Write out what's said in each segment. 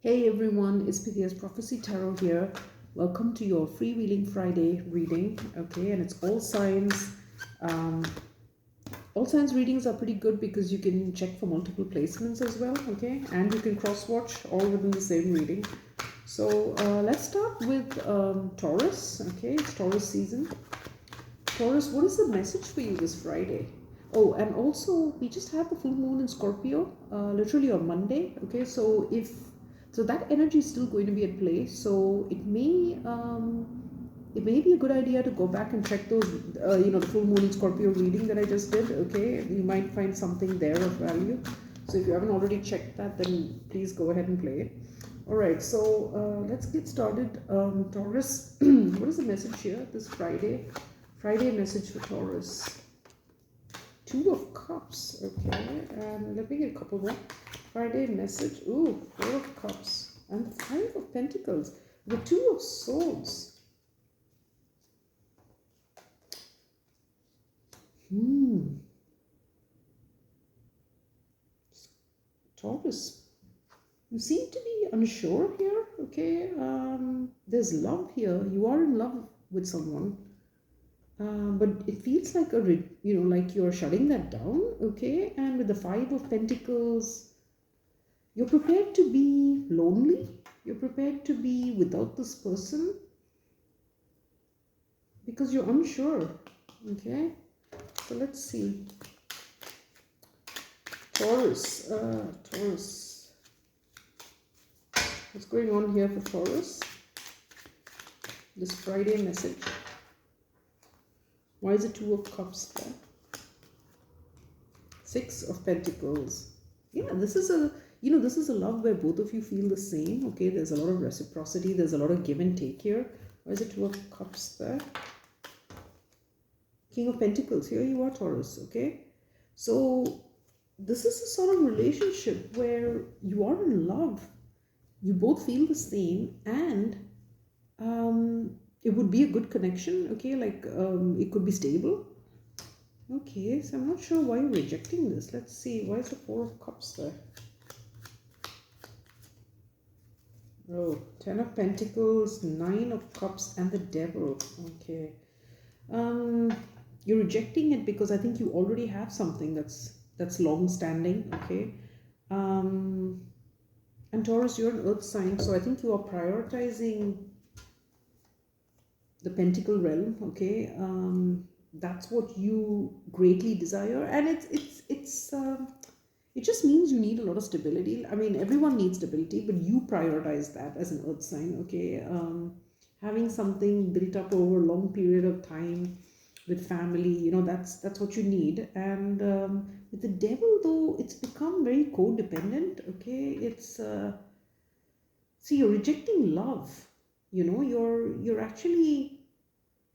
Hey everyone, it's Pisces Prophecy Tarot here. Welcome to your Freewheeling Friday reading. Okay, and it's all signs. Um, all signs readings are pretty good because you can check for multiple placements as well. Okay, and you can cross watch all within the same reading. So let's start with Taurus. Okay, it's Taurus season. Taurus, what is the message for you this Friday? Oh, and also we just had the full moon in Scorpio, literally on Monday. Okay, so that energy is still going to be at play. So it may be a good idea to go back and check those, the full moon in Scorpio reading that I just did. Okay, you might find something there of value. So if you haven't already checked that, then please go ahead and play it. All right, so let's get started. Taurus, what is the message here this Friday? Friday message for Taurus. Two of Cups, okay, and let me get a couple more. Friday message, ooh, Four of Cups, and the Five of Pentacles, the Two of Swords. Taurus, you seem to be unsure here, okay, there's love here, you are in love with someone. But it feels like like you're shutting that down, okay? And with the Five of Pentacles, you're prepared to be lonely. You're prepared to be without this person because you're unsure, okay? So let's see. Taurus, Taurus. What's going on here for Taurus? This Friday message. Why is it Two of Cups there? Six of Pentacles. Yeah, this is a love where both of you feel the same. Okay, there's a lot of reciprocity. There's a lot of give and take here. Why is it Two of Cups there? King of Pentacles. Here you are, Taurus. Okay, so this is a sort of relationship where you are in love. You both feel the same, and it would be a good connection. Okay, like it could be stable. Okay, so I'm not sure why you're rejecting this. Let's see. Why is the Four of Cups there? Oh, Ten of Pentacles, Nine of Cups, and the Devil. Okay. You're rejecting it because I think you already have something that's long-standing. Okay. And Taurus, you're an earth sign, so I think you are prioritizing the pentacle realm. Okay. That's what you greatly desire, and it just means you need a lot of stability. I mean, everyone needs stability, but you prioritize that as an earth sign, okay? Having something built up over a long period of time with family, that's what you need. And with the Devil, though, it's become very codependent, okay? See, you're rejecting love. You're actually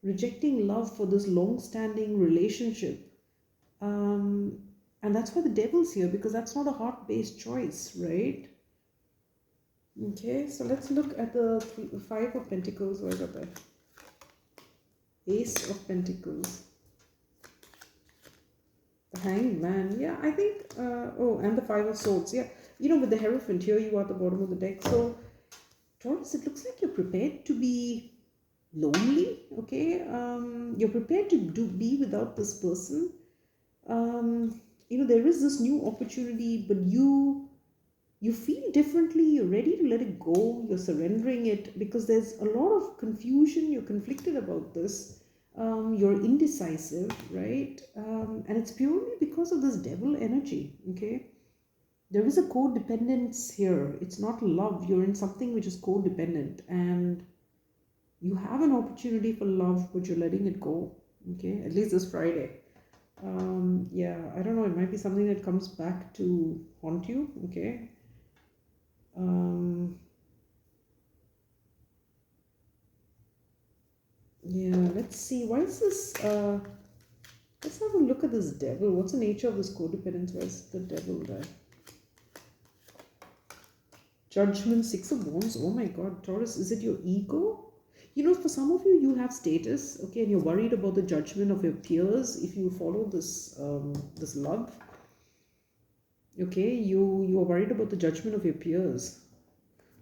rejecting love for this long-standing relationship. And that's why the Devil's here, because that's not a heart-based choice, right? Okay, so let's look at the Five of Pentacles. Where's that there? Ace of Pentacles. The Hanged Man. Yeah, I think, and the Five of Swords. Yeah, with the Hierophant, here you are at the bottom of the deck. So, Taurus, it looks like you're prepared to be lonely, okay? You're prepared to be without this person. There is this new opportunity, but you feel differently. You're ready to let it go. You're surrendering it because there's a lot of confusion. You're conflicted about this. You're indecisive, right? And it's purely because of this Devil energy, okay? There is a codependence here. It's not love. You're in something which is codependent, and you have an opportunity for love, but you're letting it go, okay? At least this Friday. Yeah, I don't know, it might be something that comes back to haunt you, okay? Yeah, let's see, why is this, let's have a look at this Devil. What's the nature of this codependence? Where's the Devil there? Judgment, Six of Wands. Oh my God, Taurus, is it your ego? For some of you, you have status, okay, and you're worried about the judgment of your peers if you follow this this love. Okay, you are worried about the judgment of your peers.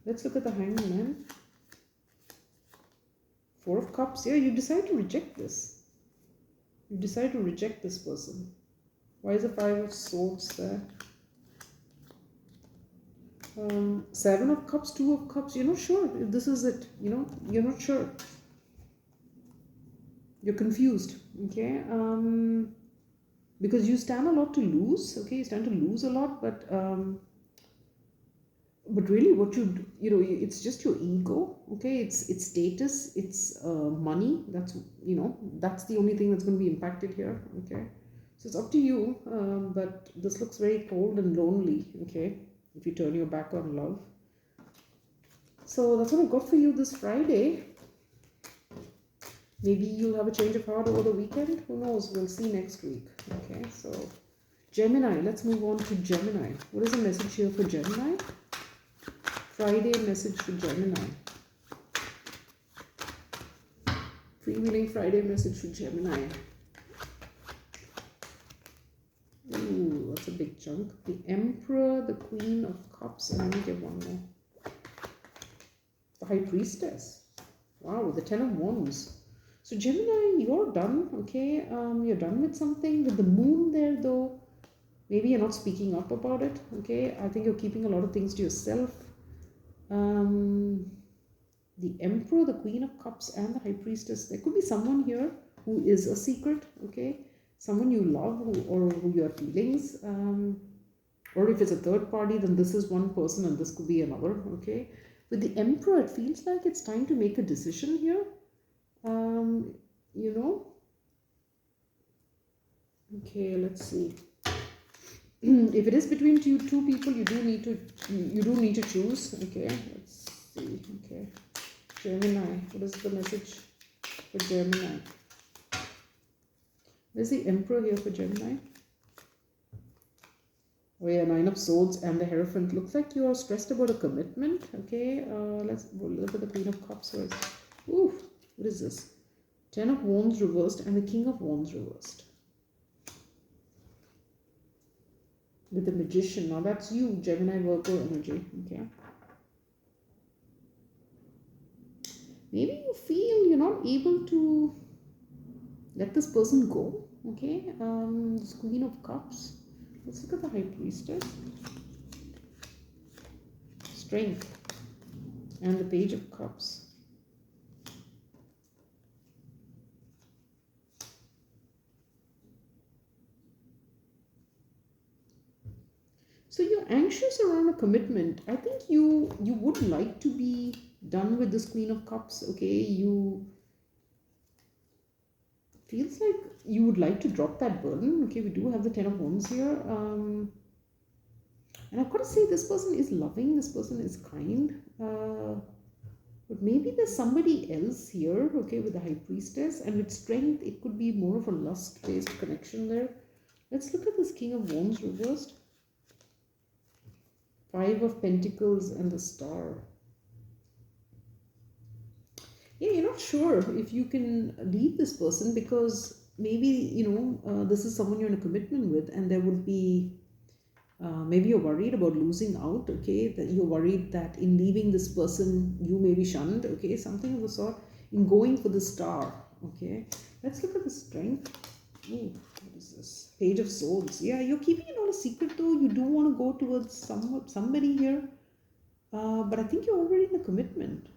Let's look at the Hangman. Four of Cups. Yeah, you decide to reject this. You decide to reject this person. Why is the Five of Swords there? Seven of Cups, Two of Cups. You're not sure if this is it. You know, you're not sure. You're confused. Okay. Because you stand a lot to lose. Okay, you stand to lose a lot, but really what you know, it's just your ego. Okay, it's status, it's money. That's, you know, that's the only thing that's going to be impacted here. Okay, so it's up to you, but this looks very cold and lonely. Okay, if you turn your back on love. So that's what I got for you this Friday. Maybe you'll have a change of heart over the weekend. Who knows? We'll see next week. Okay, so Gemini. Let's move on to Gemini. What is the message here for Gemini? Friday message for Gemini. Freewheeling Friday message for Gemini. Ooh, that's a big chunk. The Emperor, the Queen of Cups, and let me get one more. The High Priestess. Wow, the Ten of Wands. So Gemini, you're done, okay? You're done with something. With the Moon there, though, maybe you're not speaking up about it, okay? I think you're keeping a lot of things to yourself. The Emperor, the Queen of Cups, and the High Priestess. There could be someone here who is a secret, okay? Someone you love, or who you have feelings. Or if it's a third party, then this is one person and this could be another, okay? With the Emperor, it feels like it's time to make a decision here. You know? Okay, let's see. If it is between two people, you do need to choose. Okay, let's see. Okay, Gemini. What is the message for Gemini? Where's the Emperor here for Gemini? Oh yeah, Nine of Swords and the Hierophant. Looks like you are stressed about a commitment. Okay, let's look at the Queen of Cups first. Ooh, what is this? Ten of Wands reversed and the King of Wands reversed. With the Magician. Now that's you, Gemini, Virgo energy. Okay. Maybe you feel you're not able to let this person go. Okay. This Queen of Cups. Let's look at the High Priestess. Strength. And the Page of Cups. So you're anxious around a commitment. I think you would like to be done with this Queen of Cups, okay? You feels like you would like to drop that burden. Okay, we do have the Ten of Wands here. And I've got to say, this person is loving, this person is kind. But maybe there's somebody else here, okay, with the High Priestess. And with Strength, it could be more of a lust-based connection there. Let's look at this King of Wands reversed. Five of Pentacles and the Star. Yeah, you're not sure if you can leave this person because maybe, you know, this is someone you're in a commitment with, and there would be, maybe you're worried about losing out, okay? That you're worried that in leaving this person, you may be shunned, okay? Something of the sort. In going for the Star, okay? Let's look at the Strength. Ooh, what is this? Page of Swords. Yeah, you're keeping it all a secret though. You do want to go towards somebody here. But I think you're already in a commitment.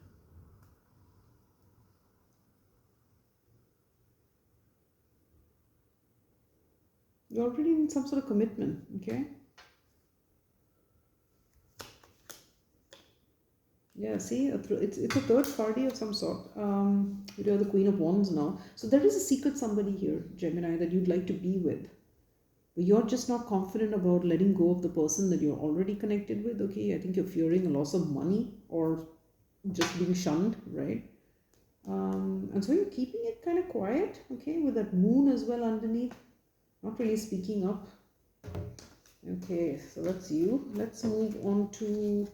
You're already in some sort of commitment, okay? Yeah, see, it's a third party of some sort. You're the Queen of Wands now. So there is a secret somebody here, Gemini, that you'd like to be with. But you're just not confident about letting go of the person that you're already connected with, okay? I think you're fearing a loss of money or just being shunned, right? And so you're keeping it kind of quiet, okay? With that Moon as well underneath. Not really speaking up. Okay, so that's you. Let's move on to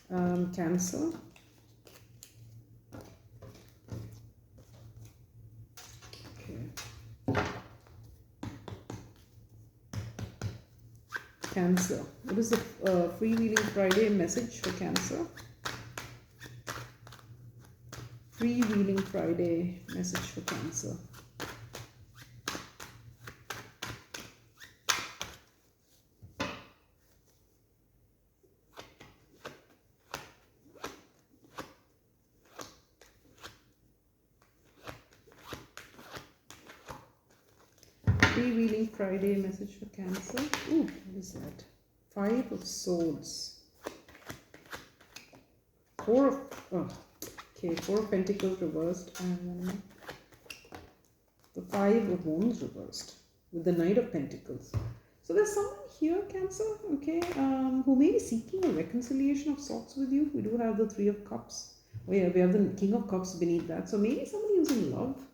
Cancer. Okay. Cancer. What is the Freewheeling Friday message for Cancer? Freewheeling Friday message for Cancer. Freewheeling Friday message for Cancer. Ooh, what is that? 5 of Swords. 4 of... Oh, okay, 4 of Pentacles reversed. And the 5 of Wands reversed. With the Knight of Pentacles. So there's someone here, Cancer, okay, who may be seeking a reconciliation of sorts with you. We do have the 3 of Cups. Oh yeah, we have the King of Cups beneath that. So maybe somebody who's in love.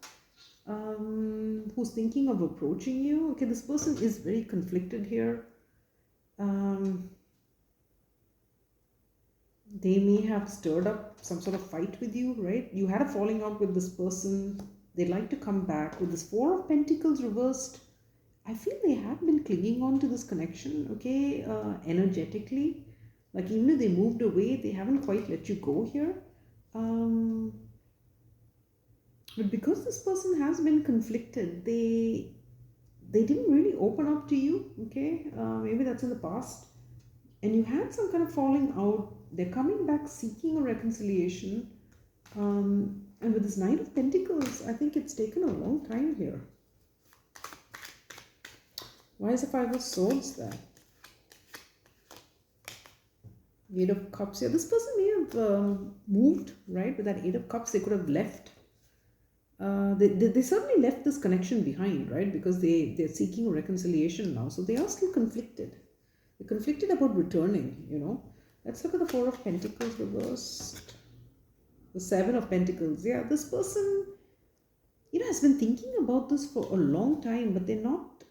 Who's thinking of approaching you. Okay, this person is very conflicted here. They may have stirred up some sort of fight with you, right? You had a falling out with this person. They'd like to come back. With this 4 of Pentacles reversed, I feel they have been clinging on to this connection, okay, energetically. Like even if they moved away, they haven't quite let you go here. But because this person has been conflicted, they didn't really open up to you, okay? Maybe that's in the past. And you had some kind of falling out. They're coming back seeking a reconciliation. And with this Knight of Pentacles, I think it's taken a long time here. Why is the 5 of Swords there? 8 of Cups here. This person may have moved, right? With that 8 of Cups, they could have left. They certainly left this connection behind, right? Because they're seeking a reconciliation now. So they are still conflicted. They're conflicted about returning, you know. Let's look at the 4 of Pentacles reversed. The 7 of Pentacles. Yeah, this person, you know, has been thinking about this for a long time, but they're not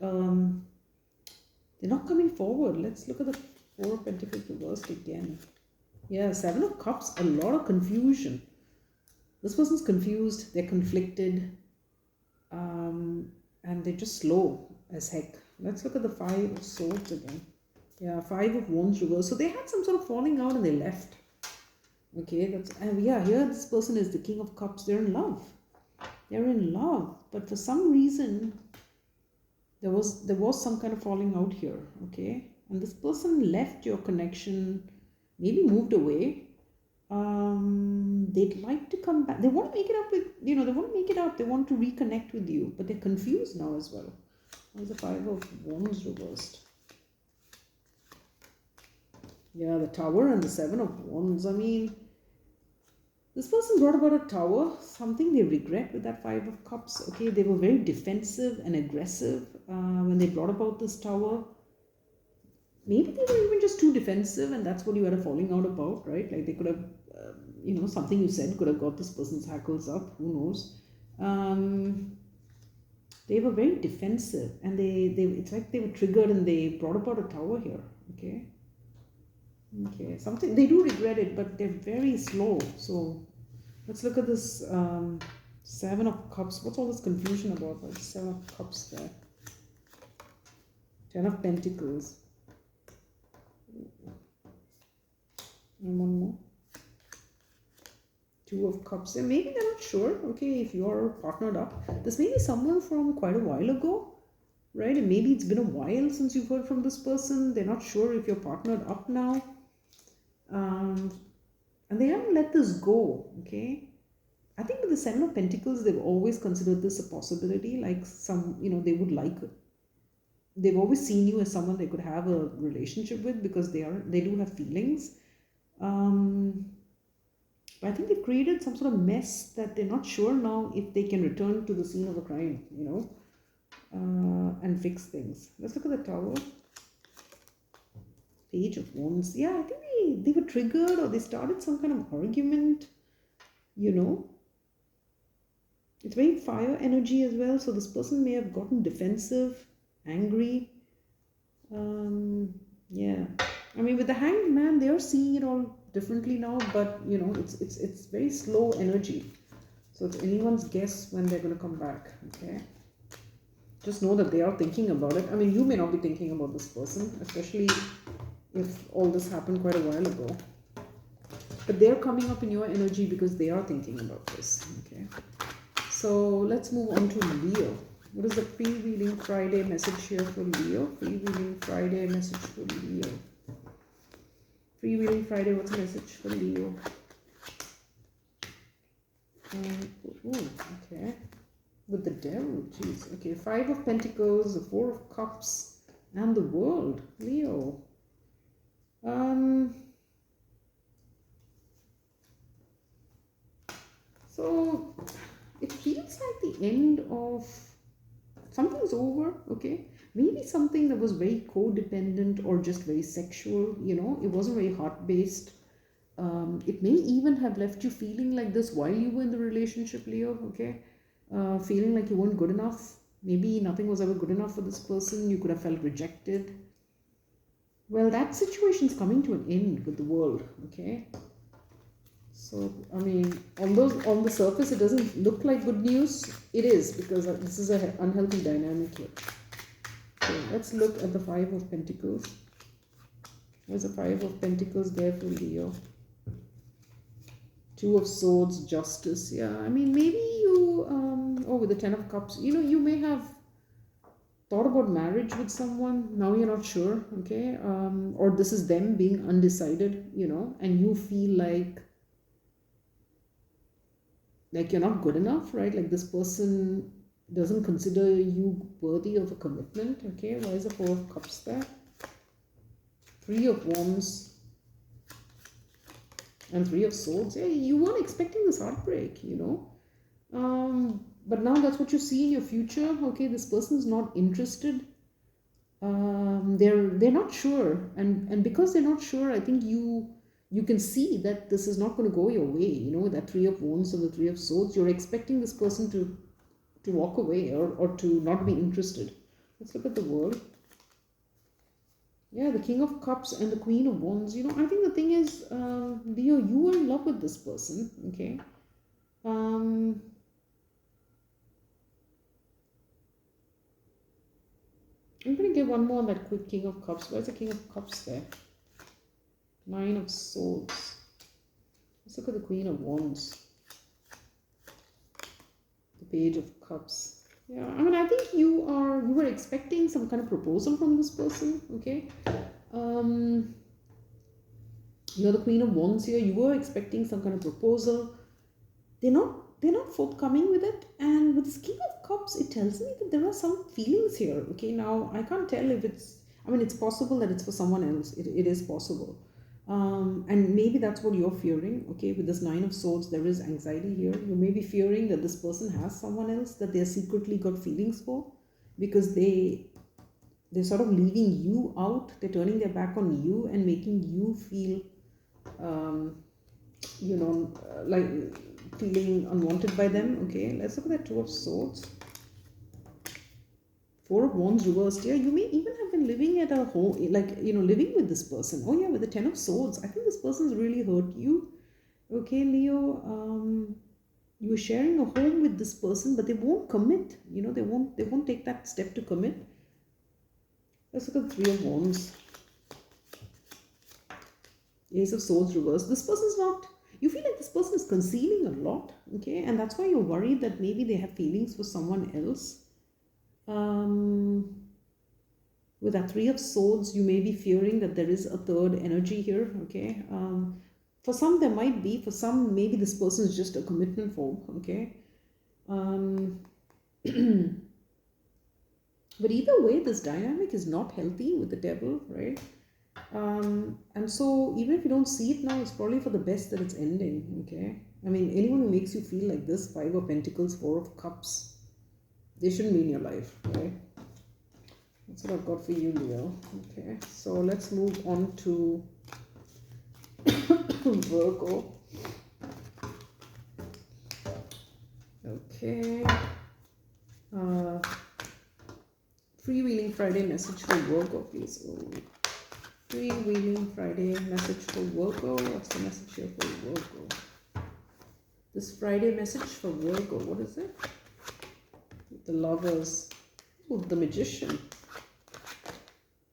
coming forward. Let's look at the 4 of Pentacles reversed again. Yeah, 7 of Cups, a lot of confusion. This person's confused, they're conflicted, and they're just slow as heck. Let's look at the 5 of Swords again. Yeah, 5 of Wands reversed. So they had some sort of falling out and they left. Okay, and yeah, here this person is the King of Cups. They're in love. They're in love, but for some reason, there was some kind of falling out here. Okay, and this person left your connection, maybe moved away. They'd like to come back. They want to make it up with, you know, they want to make it up. They want to reconnect with you, but they're confused now as well. There's the 5 of Wands reversed. Yeah, the Tower and the 7 of Wands. I mean, this person brought about a Tower, something they regret with that 5 of Cups. Okay, they were very defensive and aggressive when they brought about this Tower. Maybe they were even just too defensive, and that's what you had a falling out about, right? Like they could have, you know, something you said could have got this person's hackles up. Who knows? They were very defensive, and it's like they were triggered, and they brought about a Tower here. Okay. Okay. Something they do regret it, but they're very slow. So let's look at this 7 of Cups. What's all this confusion about? Like 7 of Cups there. 10 of Pentacles. And one more. 2 of Cups. And maybe they're not sure, okay, if you're partnered up. This may be someone from quite a while ago, right? And maybe it's been a while since you've heard from this person. They're not sure if you're partnered up now. And they haven't let this go, okay? I think with the 7 of Pentacles, they've always considered this a possibility. Like some, you know, they would like it. They've always seen you as someone they could have a relationship with because they do have feelings. But I think they've created some sort of mess that they're not sure now if they can return to the scene of a crime, you know, and fix things. Let's look at the Tower. Page of Wands. Yeah, I think they were triggered, or they started some kind of argument, you know. It's very fire energy as well, so this person may have gotten defensive, angry. Yeah, I mean, with the Hanged Man, they are seeing it all differently now, but you know, it's very slow energy, so it's anyone's guess when they're going to come back. Okay, Just know that they are thinking about it. I mean, you may not be thinking about this person, especially if all this happened quite a while ago. But they're coming up in your energy because they are thinking about this. Okay. So let's move on to Leo. What is the Freewheeling Friday message here for Leo? Freewheeling Friday message for Leo. Freewheeling Friday, what's the message for Leo? Okay. With the devil, jeez. Okay, 5 of Pentacles, the 4 of Cups, and the World. Leo. So it feels like the end of something's over, okay? Maybe something that was very codependent or just very sexual, you know, it wasn't very heart-based. It may even have left you feeling like this while you were in the relationship, Leo, okay? Feeling like you weren't good enough. Maybe nothing was ever good enough for this person. You could have felt rejected. Well, that situation's coming to an end with the World, okay? So, I mean, on the surface, it doesn't look like good news. It is, because this is an unhealthy dynamic here. So, let's look at the 5 of Pentacles. There's a 5 of Pentacles there for Leo. 2 of Swords, Justice. Yeah, I mean, maybe you, with the 10 of Cups, you know, you may have thought about marriage with someone. Now you're not sure, okay? Or this is them being undecided, you know, and you feel like you're not good enough, right? Like this person doesn't consider you worthy of a commitment, okay? Why is the 4 of Cups there? 3 of Wands and 3 of Swords. Yeah, you weren't expecting this heartbreak, you know. But now that's what you see in your future, okay? This person's not interested. They're not sure, and because they're not sure, I think you can see that this is not going to go your way, you know, that 3 of Wands and the 3 of Swords. You're expecting this person to walk away or to not be interested. Let's look at the World. Yeah, the King of Cups and the Queen of Wands. You know, I think the thing is, Leo, you are in love with this person, okay? I'm going to give one more on that quick King of Cups. Where's the King of Cups there? 9 of Swords. Let's look at the Queen of Wands. The Page of Cups. Yeah, I mean, I think you were expecting some kind of proposal from this person, okay? You're the Queen of Wands here. You were expecting some kind of proposal. They're not forthcoming with it. And with this King of Cups, it tells me that there are some feelings here, okay? Now, I can't tell if it's, I mean, it's possible that it's for someone else. It is possible. And maybe that's what you're fearing, okay? With this 9 of Swords, there is anxiety here. You may be fearing that this person has someone else that they're secretly got feelings for, because they're sort of leaving you out. They're turning their back on you and making you feel, you know, like feeling unwanted by them, okay? Let's look at that 2 of Swords. 4 of Wands reversed here. You may even have been living at a home, like, you know, living with this person. Oh yeah, with the 10 of Swords. I think this person's really hurt you. Okay, Leo, you were sharing a home with this person, but they won't commit. You know, they won't take that step to commit. Let's look at 3 of Wands. Ace of Swords reversed. This person's not, you feel like this person is concealing a lot, okay? And that's why you're worried that maybe they have feelings for someone else. With that 3 of Swords, you may be fearing that there is a third energy here, okay? For some there might be, for some maybe this person is just a commitment form, okay? But either way, this dynamic is not healthy with the Devil, right? And so even if you don't see it now, it's probably for the best that it's ending, okay? I mean, anyone who makes you feel like this, 5 of Pentacles, 4 of Cups, they shouldn't be in your life, right? That's what I've got for you, Leo. Okay, so let's move on to Virgo. Okay. Freewheeling Friday message for Virgo, please. Oh. Freewheeling Friday message for Virgo. What's the message here for Virgo? This Friday message for Virgo, what is it? The Lovers. Ooh, the Magician.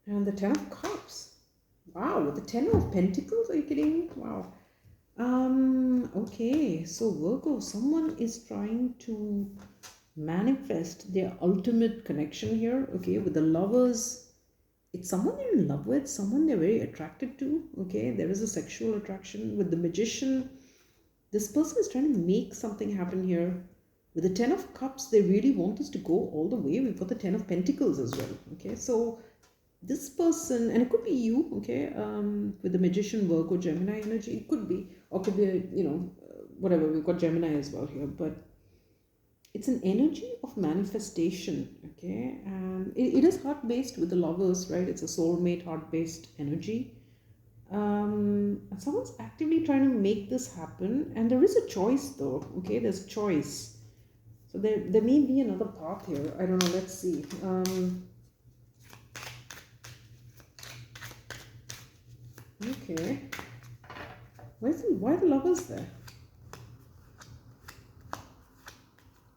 And the Ten of Cups. Wow, with the Ten of Pentacles, are you kidding me? Wow. Okay, so Virgo, someone is trying to manifest their ultimate connection here, okay, with the Lovers. It's someone they're in love with, someone they're very attracted to, okay, there is a sexual attraction. With the Magician, this person is trying to make something happen here. With the Ten of Cups, they really want this to go all the way. We've got the Ten of Pentacles as well, okay, so this person, and it could be you, okay, with the Magician, Virgo, Gemini energy, it could be, or could be, whatever, we've got Gemini as well here, but it's an energy of manifestation, okay, and it is heart-based with the Lovers, right? It's a soulmate, heart-based energy. And someone's actively trying to make this happen, and there is a choice though, okay, there's choice. So there may be another path here, I don't know, let's see. Okay. Why are the Lovers there?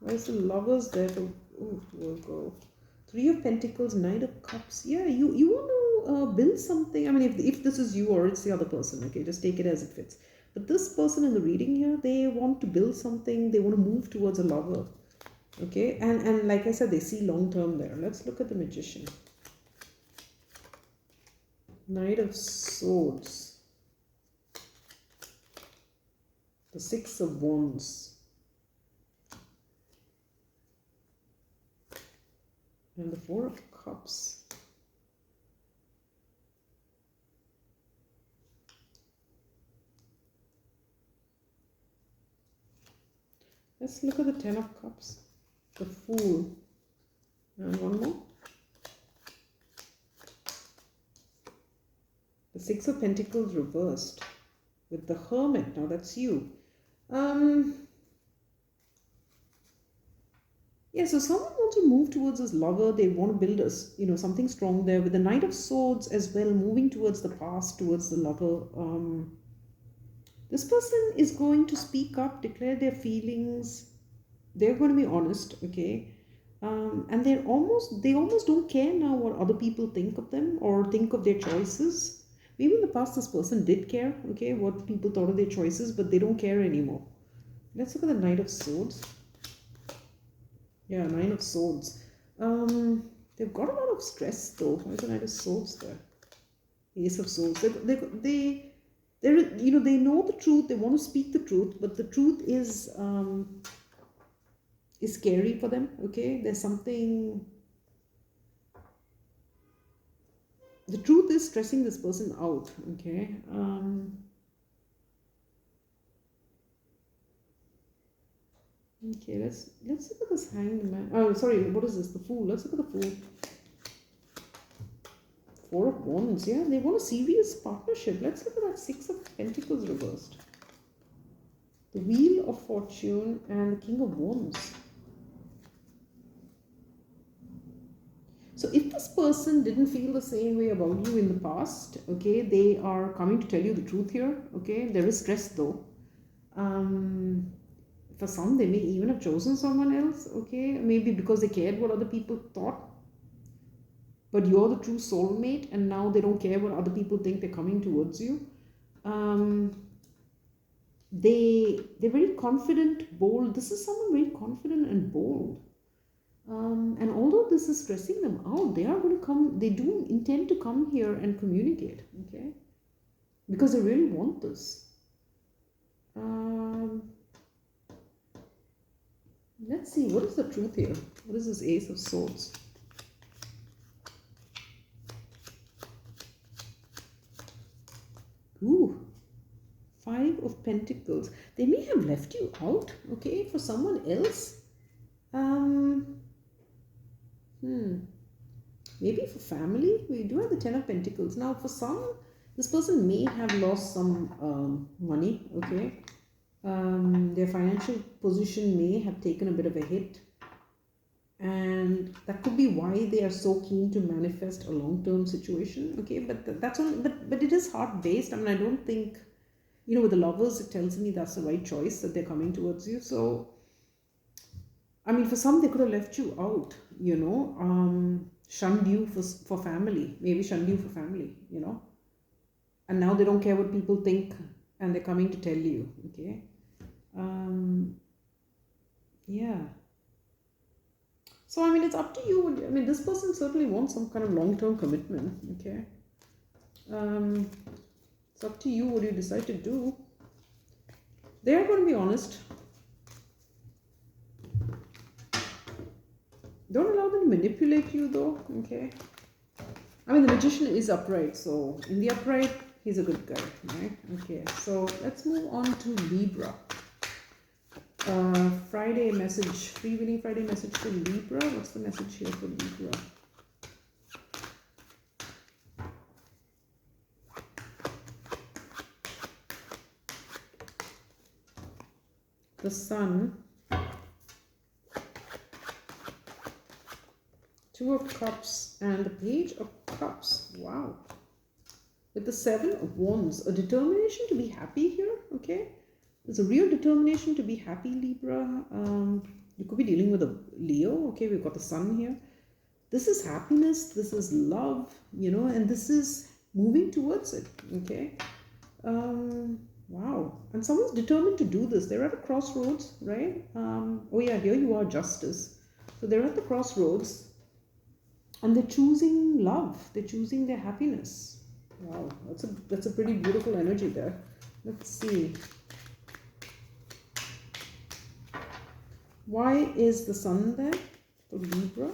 Why is the Lovers there for Virgo? Three of Pentacles, Knight of Cups. Yeah, you want to build something. I mean, if this is you or it's the other person, okay, just take it as it fits. But this person in the reading here, they want to build something. They want to move towards a lover. Okay, and like I said, they see long term there. Let's look at the Magician. Knight of Swords. The Six of Wands. And the Four of Cups. Let's look at the Ten of Cups. The Fool. And one more. The Six of Pentacles reversed. With the Hermit. Now that's you. Yeah, so someone wants to move towards this lover. They want to build us, something strong there. With the Knight of Swords as well, moving towards the past, towards the lover. This person is going to speak up, declare their feelings. They're going to be honest, okay? And they almost don't care now what other people think of them or think of their choices. Maybe in the past this person did care, okay, what people thought of their choices, but they don't care anymore. Let's look at the Knight of Swords. Yeah, Nine of Swords. They've got a lot of stress though. Why is the Knight of Swords there? Ace of Swords. They know the truth. They want to speak the truth, but the truth is scary for them. Okay, there's something. The truth is stressing this person out. Okay. Okay, let's look at this Hanged Man. Oh, sorry, what is this? The Fool. Let's look at the Fool. Four of Wands. Yeah, they want a serious partnership. Let's look at that Six of Pentacles reversed. The Wheel of Fortune and the King of Wands. So if this person didn't feel the same way about you in the past, okay, they are coming to tell you the truth here. Okay, there is stress though. For some, they may even have chosen someone else, okay? Maybe because they cared what other people thought. But you're the true soulmate, and now they don't care what other people think. They're coming towards you. They're very confident, bold. This is someone very confident and bold. And although this is stressing them out, they are going to come. They do intend to come here and communicate, okay? Because they really want this. Let's see, what is the truth here? What is this Ace of Swords? Ooh, Five of Pentacles. They may have left you out, okay, for someone else. Maybe for family. We do have the Ten of Pentacles. Now, for some, this person may have lost some money, okay. Their financial position may have taken a bit of a hit, and that could be why they are so keen to manifest a long-term situation, okay, but that's all. But it is heart-based. I mean, I don't think, with the Lovers, it tells me that's the right choice, that they're coming towards you. So I mean, for some, they could have left you out, shunned you for family, maybe shunned you for family, and now they don't care what people think and they're coming to tell you, okay? Yeah. So, I mean, it's up to you. I mean, this person certainly wants some kind of long-term commitment, okay? It's up to you what you decide to do. They are going to be honest. Don't allow them to manipulate you, though, okay? I mean, the magician is upright, so in the upright, he's a good guy, right? Okay, so let's move on to Libra. Friday message, Freewheeling Friday message for Libra. What's the message here for Libra? The Sun, Two of Cups, and the Page of Cups. Wow. With the Seven of Wands, a determination to be happy here, okay? There's a real determination to be happy, Libra. You could be dealing with a Leo, okay? We've got the Sun here. This is happiness, this is love, and this is moving towards it, okay? Wow. And someone's determined to do this. They're at a crossroads, right? Oh yeah, here you are, Justice. So they're at the crossroads and they're choosing love. They're choosing their happiness. Wow, that's a pretty beautiful energy there. Let's see. Why is the Sun there for Libra?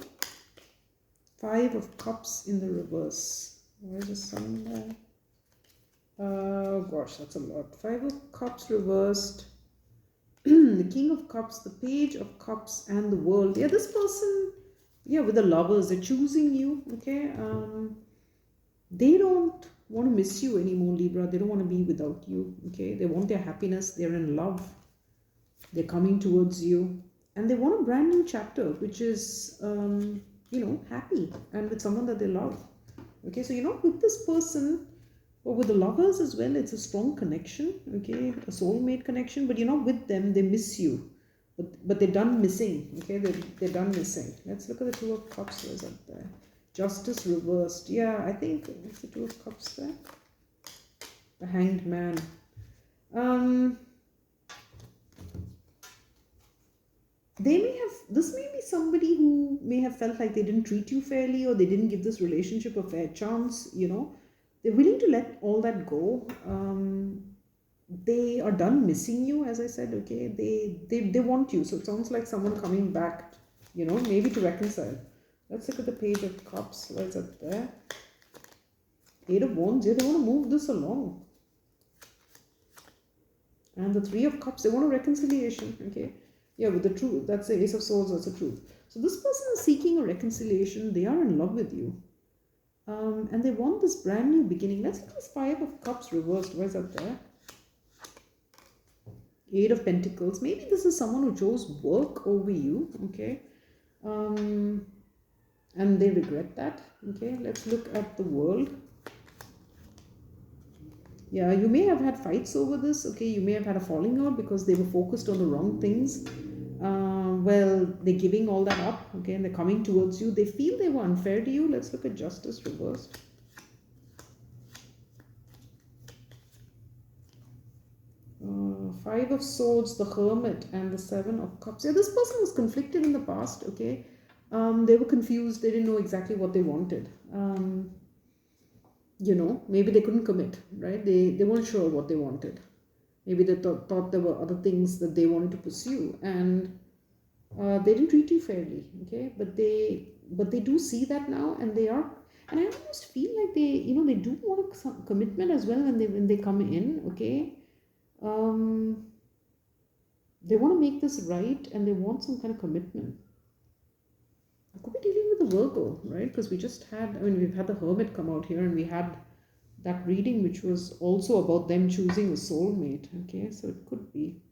Five of Cups in the reverse. Why is the Sun there? Oh gosh, that's a lot. Five of Cups reversed. The King of Cups, the Page of Cups, and the World. Yeah, this person, yeah, with the Lovers, they're choosing you, okay? They don't want to miss you anymore, Libra. They don't want to be without you, okay? They want their happiness. They're in love. They're coming towards you. And they want a brand new chapter, which is, happy and with someone that they love. Okay, so you're not with this person, or with the Lovers as well. It's a strong connection, okay, a soulmate connection, but you're not with them. They miss you, but they're done missing, okay, they're done missing. Let's look at the Two of Cups. Where's that there? Justice reversed. Yeah, I think it's the Two of Cups there. The Hanged Man. This may be somebody who may have felt like they didn't treat you fairly, or they didn't give this relationship a fair chance, They're willing to let all that go. They are done missing you, as I said, okay? They want you. So it sounds like someone coming back, maybe to reconcile. Let's look at the Page of Cups. What's up there? Eight of Wands. Yeah, they want to move this along. And the Three of Cups, they want a reconciliation, okay? Yeah, with the Truth. That's the Ace of Swords, that's the Truth. So this person is seeking a reconciliation. They are in love with you. And they want this brand new beginning. Let's look at this Five of Cups reversed. Why is that there? Eight of Pentacles. Maybe this is someone who chose work over you, okay? And they regret that, okay? Let's look at the World. Yeah, you may have had fights over this, okay? You may have had a falling out because they were focused on the wrong things. Well, they're giving all that up, okay, and they're coming towards you. They feel they were unfair to you. Let's look at Justice reversed. Five of Swords, the Hermit, and the Seven of Cups. Yeah, this person was conflicted in the past, okay? They were confused. They didn't know exactly what they wanted. Maybe they couldn't commit, right? They weren't sure what they wanted. Maybe they thought there were other things that they wanted to pursue, and they didn't treat you fairly, okay? But they do see that now, and they are, and I almost feel like they do want a commitment as well when they come in, okay? They want to make this right, and they want some kind of commitment. I could be dealing with a Virgo, right? Because we've had the Hermit come out here, and we had that reading which was also about them choosing a soulmate, okay? So it could be.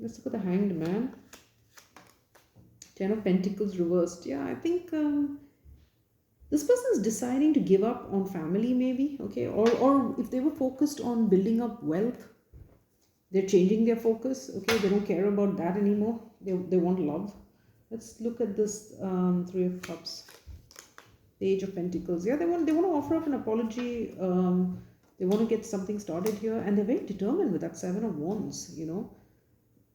Let's look at the Hanged Man. Ten of Pentacles reversed. Yeah, I think this person is deciding to give up on family, maybe, okay? Or if they were focused on building up wealth, They're changing their focus. Okay, they don't care about that anymore. They want love. Let's look at this Three of Cups, Page of Pentacles. Yeah, they want to offer up an apology. They want to get something started here, and they're very determined with that Seven of Wands. You know,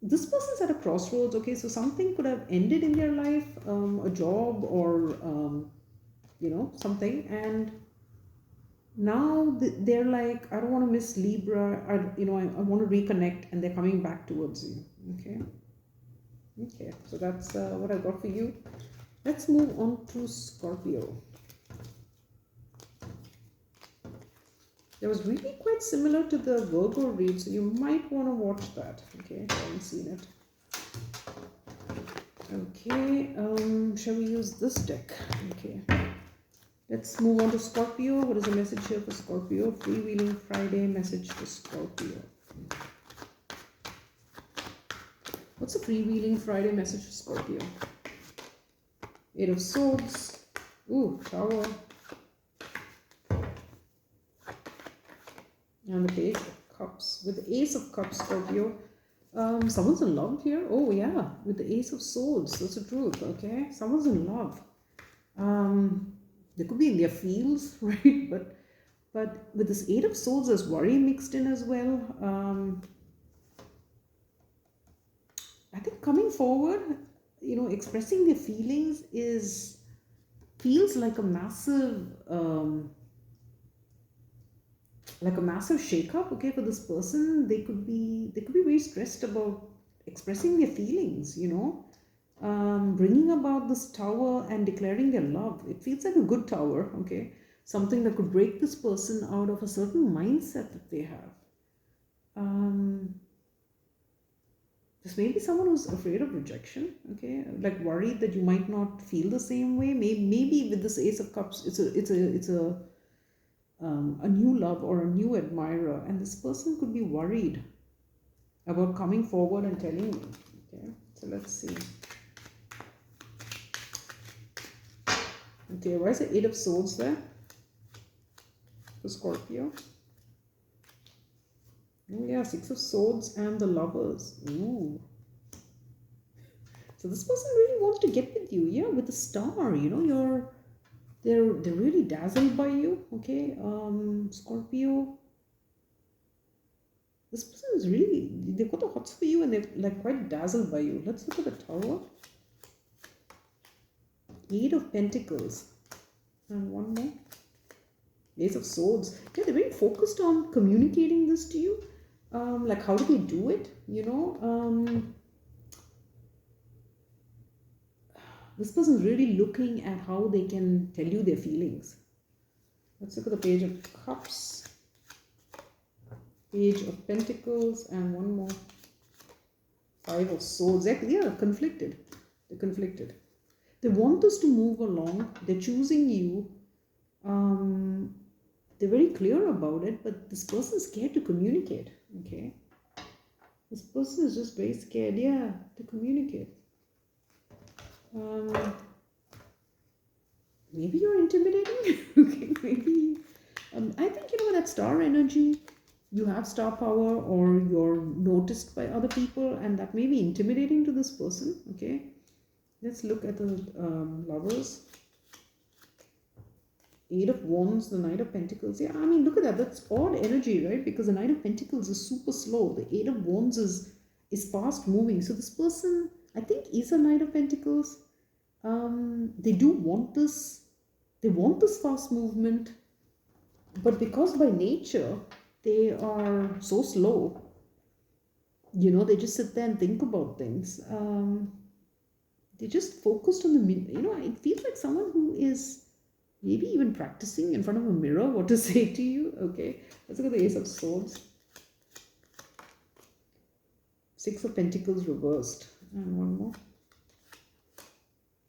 this person's at a crossroads. Okay, so something could have ended in their life, a job or you know, something, and now they're like, I don't want to miss Libra. I want to reconnect, and they're coming back towards you. Okay, so that's what I got for you. Let's move on to Scorpio. That was really quite similar to the Virgo read, so you might want to watch that. Okay, I haven't seen it. Okay, shall we use this deck? Okay, let's move on to Scorpio. What is the message here for Scorpio? Freewheeling Friday message for Scorpio. What's a Freewheeling Friday message for Scorpio? Eight of Swords. Ooh, Tower. And the Page of Cups. With the Ace of Cups, Scorpio. Someone's in love here. Oh yeah, with the Ace of Swords. That's the truth. Okay, someone's in love. They could be in their feels, right? But with this Eight of Swords, there's worry mixed in as well. I think coming forward, you know, expressing their feelings feels like a massive shake-up. Okay, for this person. They could be very stressed about expressing their feelings, you know, bringing about this tower and declaring their love. It feels like a good tower. Okay, something that could break this person out of a certain mindset that they have. This may be someone who's afraid of rejection. Okay, like worried that you might not feel the same way. Maybe with this Ace of Cups, it's a new love or a new admirer, and this person could be worried about coming forward and telling you. Okay, so let's see. Okay, why is the Eight of Swords there for Scorpio? Oh yeah, Six of Swords and the Lovers. Ooh. So this person really wants to get with you. Yeah, with the Star. You know, they're really dazzled by you. Okay, Scorpio. This person is really, they've got the hots for you, and they're like quite dazzled by you. Let's look at the Tower. Eight of Pentacles. And one more. Ace of Swords. Yeah, they're very focused on communicating this to you. Like, how do they do it? You know, this person's really looking at how they can tell you their feelings. Let's look at the Page of Cups, Page of Pentacles, and one more. Five of Swords. Yeah, conflicted. They're conflicted. They want this to move along. They're choosing you. They're very clear about it, but this person is scared to communicate. Okay, this person is just very scared, yeah, to communicate. Maybe you're intimidating. Okay, maybe. I think, you know, that star energy, you have star power, or you're noticed by other people, and that may be intimidating to this person. Okay, let's look at the Lovers. Eight of Wands, the Knight of Pentacles. Yeah, I mean, look at that. That's odd energy, right? Because the Knight of Pentacles is super slow. The Eight of Wands is fast moving. So this person, I think, is a Knight of Pentacles. They do want this. They want this fast movement. But because by nature, they are so slow, you know, they just sit there and think about things. They just focused on the, you know, it feels like someone who is maybe even practicing in front of a mirror what to say to you. Okay, let's look at the Ace of Swords. Six of Pentacles reversed. And one more.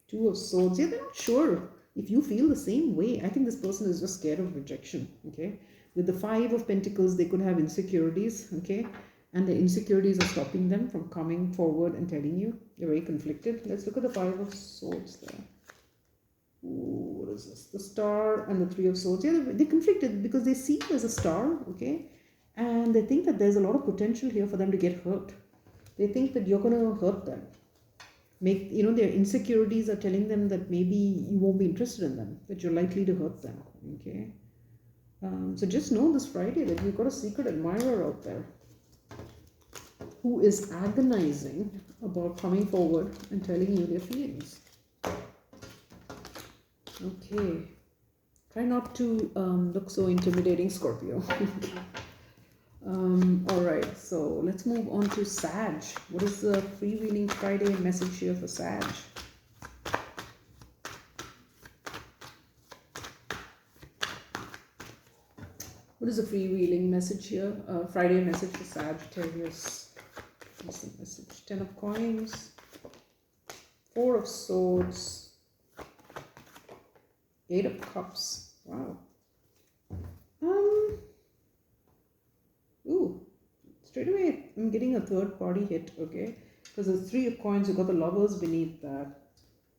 Two of Swords. Yeah, they're not sure if you feel the same way. I think this person is just scared of rejection. Okay, with the Five of Pentacles, they could have insecurities. Okay, and the insecurities are stopping them from coming forward and telling you. They're very conflicted. Let's look at the Five of Swords there. Ooh, what is this? The Star and the Three of Swords. Yeah, they're conflicted because they see you as a star, okay? And and they think that there's a lot of potential here for them to get hurt. They think that you're going to hurt them. Their insecurities are telling them that maybe you won't be interested in them, that you're likely to hurt them. Okay. So just know this Friday that you've got a secret admirer out there who is agonizing about coming forward and telling you their feelings. Okay. Try not to look so intimidating, Scorpio. Alright, so let's move on to Sag. What is the Freewheeling Friday message here for Sag? What is the Freewheeling message here? Friday message for Sagittarius. What's the message? 10 of Coins, 4 of Swords, 8 of Cups. Wow. Straight away I'm getting a third party hit, okay? Because there's 3 of Coins, you've got the Lovers beneath that.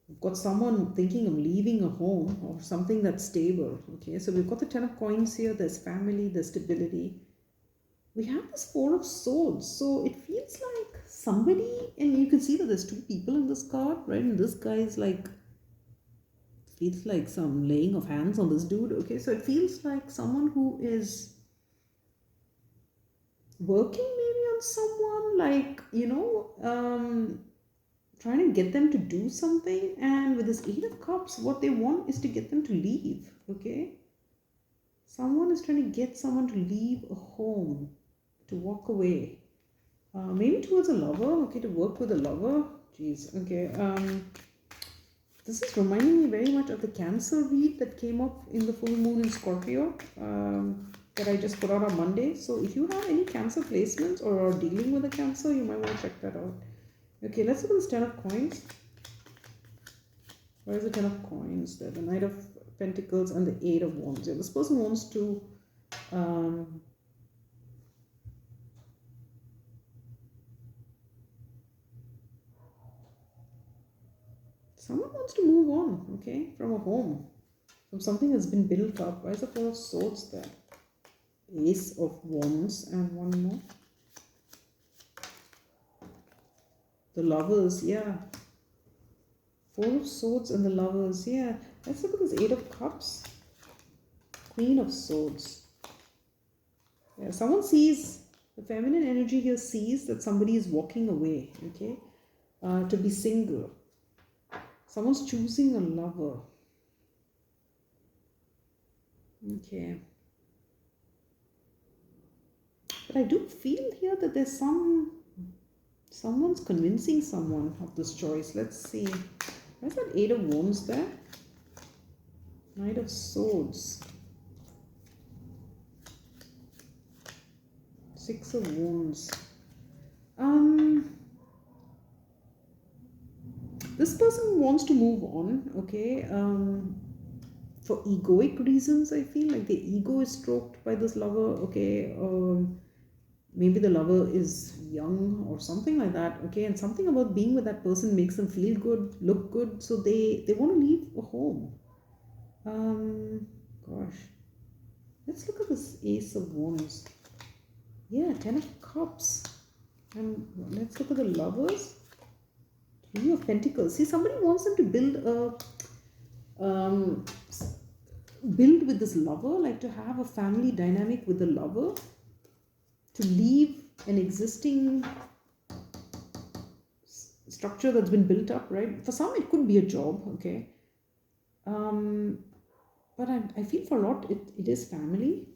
You've got someone thinking of leaving a home or something that's stable, okay? So we've got the 10 of Coins here, there's family, there's stability. We have this 4 of Swords, so it feels like somebody, and you can see that there's 2 people in this card, right? And this guy is like, feels like some laying of hands on this dude, okay? So it feels like someone who is working maybe on someone, like, trying to get them to do something. And with this 8 of Cups, what they want is to get them to leave, okay? Someone is trying to get someone to leave a home, to walk away. Maybe towards a lover, okay, to work with a lover. Jeez, okay. This is reminding me very much of the Cancer read that came up in the full moon in Scorpio that I just put out on Monday. So if you have any Cancer placements or are dealing with a Cancer, you might want to check that out. Okay, let's look at this 10 of Coins. Where is the 10 of Coins? There, the Knight of Pentacles and the 8 of Wands. Yeah, this person wants to someone wants to move on, okay, from a home, from something that's been built up. Why is the 4 of Swords there? Ace of Wands and one more. The Lovers, yeah. 4 of Swords and the Lovers, yeah. Let's look at this 8 of Cups. Queen of Swords. Yeah, someone sees, the feminine energy here sees that somebody is walking away, okay, to be single. Someone's choosing a lover. Okay. But I do feel here that there's someone's convincing someone of this choice. Let's see. Where's that 8 of Wands there? Knight of Swords. 6 of Wands. This person wants to move on, okay, for egoic reasons. I feel like the ego is stroked by this lover, okay. Maybe the lover is young or something like that, okay, and something about being with that person makes them feel good, look good, so they want to leave a home. Gosh, let's look at this Ace of Wands. Yeah, 10 of Cups. And let's look at the Lovers. 3 of Pentacles. See, somebody wants them to build with this lover, like to have a family dynamic with the lover, to leave an existing structure that's been built up, right? For some, it could be a job, okay. But I feel for a lot, it is family.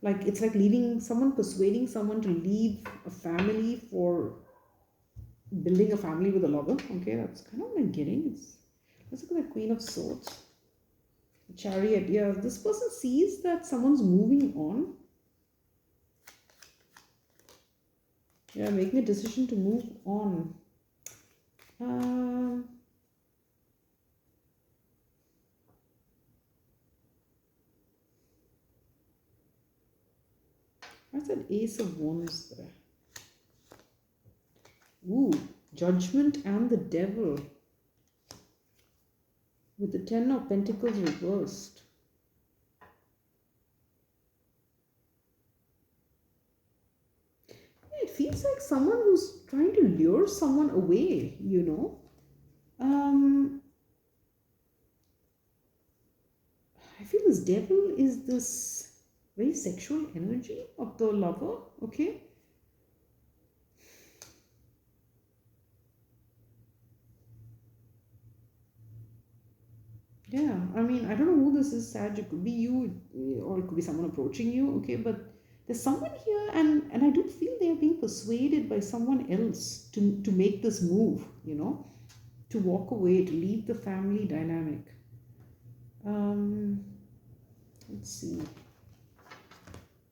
Like, it's like leaving someone, persuading someone to leave a family for building a family with a lover. Okay, that's kind of what I'm getting. Let's look at the Queen of Swords. The Chariot. Yeah, this person sees that someone's moving on. Yeah, making a decision to move on. What's that Ace of Wands there? Ooh, Judgment and the Devil. With the 10 of Pentacles reversed. feels like someone who's trying to lure someone away, you know. I feel this devil is this very sexual energy of the lover, okay? Yeah, I mean, I don't know who this is, Sag. It could be you, or it could be someone approaching you, okay? But there's someone here, and I do feel they are being persuaded by someone else to make this move, you know, to walk away, to leave the family dynamic. Let's see.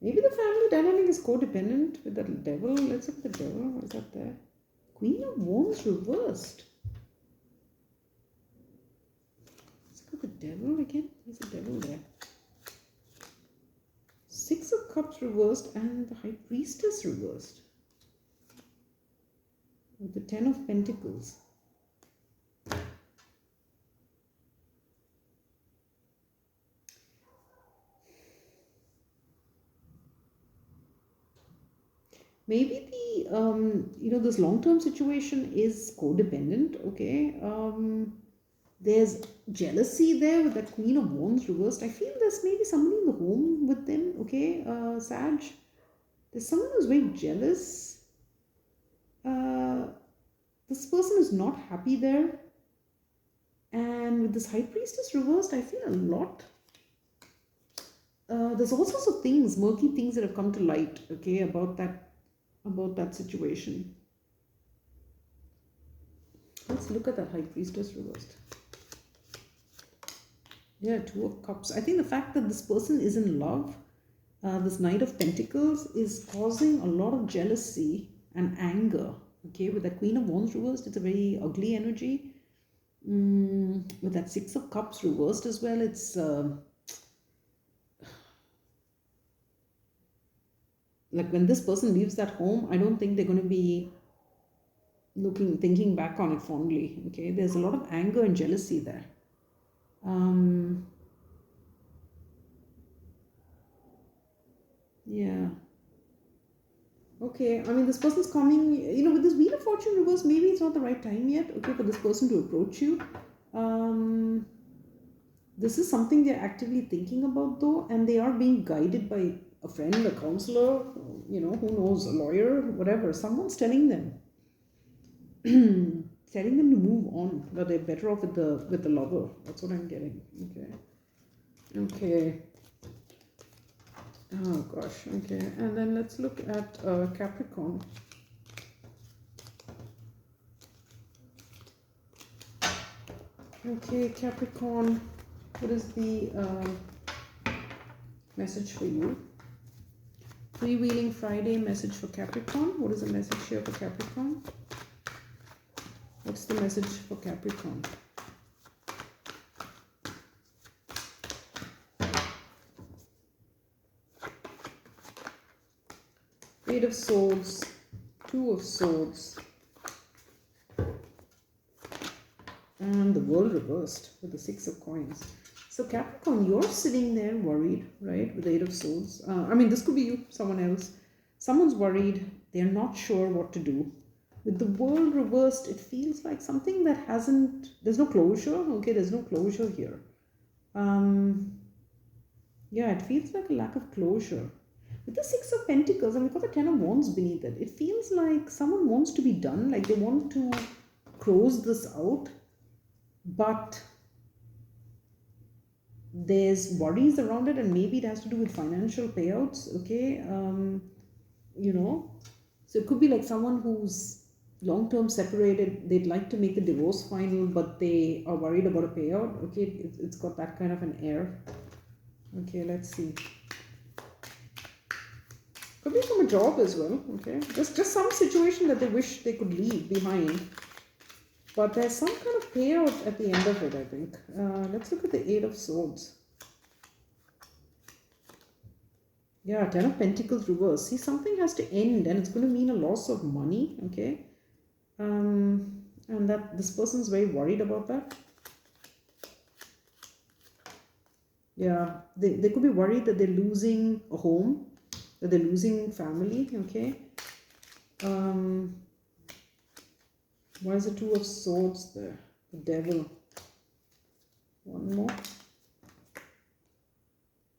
Maybe the family dynamic is codependent with the devil. Let's look at the devil. What is that there? Queen of Wands reversed. Let's look at the devil again. There's a devil there. Six of Cups reversed and the High Priestess reversed. With the Ten of Pentacles. Maybe the this long-term situation is codependent, okay? There's jealousy there with that Queen of Wands reversed. I feel there's maybe somebody in the home with them, okay? Sag, there's someone who's very jealous. This person is not happy there. And with this High Priestess reversed, I feel a lot. There's all sorts of things, murky things that have come to light, okay, about that situation. Let's look at that High Priestess reversed. Yeah, Two of Cups. I think the fact that this person is in love, this Knight of Pentacles, is causing a lot of jealousy and anger. Okay, with that Queen of Wands reversed, it's a very ugly energy. With that Six of Cups reversed as well, it's like when this person leaves that home, I don't think they're going to be thinking back on it fondly. Okay, there's a lot of anger and jealousy there. Yeah. Okay, I mean, this person's coming, with this Wheel of Fortune reverse, maybe it's not the right time yet, okay, for this person to approach you. This is something they're actively thinking about, though, and they are being guided by a friend, a counselor, who knows, a lawyer, whatever. Someone's telling them, telling them to move on, that they're better off with the lover. That's what I'm getting. Okay. Oh gosh. Okay, and then let's look at Capricorn. Okay, Capricorn, what is the message for you? Freewheeling Friday message for Capricorn. What is the message here for Capricorn? What's the message for Capricorn? Eight of Swords, Two of Swords, and the World reversed with the Six of Coins. So Capricorn, you're sitting there worried, right, with the Eight of Swords. I mean, this could be you, someone else. Someone's worried. They're not sure what to do. With the World reversed, it feels like something that there's no closure. Okay, there's no closure here. Yeah, it feels like a lack of closure. With the Six of Pentacles, and we've got the Ten of Wands beneath it, it feels like someone wants to be done, like they want to close this out, but there's worries around it, and maybe it has to do with financial payouts, okay? So it could be like someone who's long-term separated, they'd like to make the divorce final, but they are worried about a payout, okay? It's got that kind of an air. Okay, let's see. Could be from a job as well, okay? Just some situation that they wish they could leave behind. But there's some kind of payout at the end of it, I think. Let's look at the Eight of Swords. Yeah, Ten of Pentacles reverse. See, something has to end, and it's going to mean a loss of money, okay? And that this person's very worried about that. Yeah, they could be worried that they're losing a home, that they're losing family, okay? Um, why is the Two of Swords there? The Devil. One more.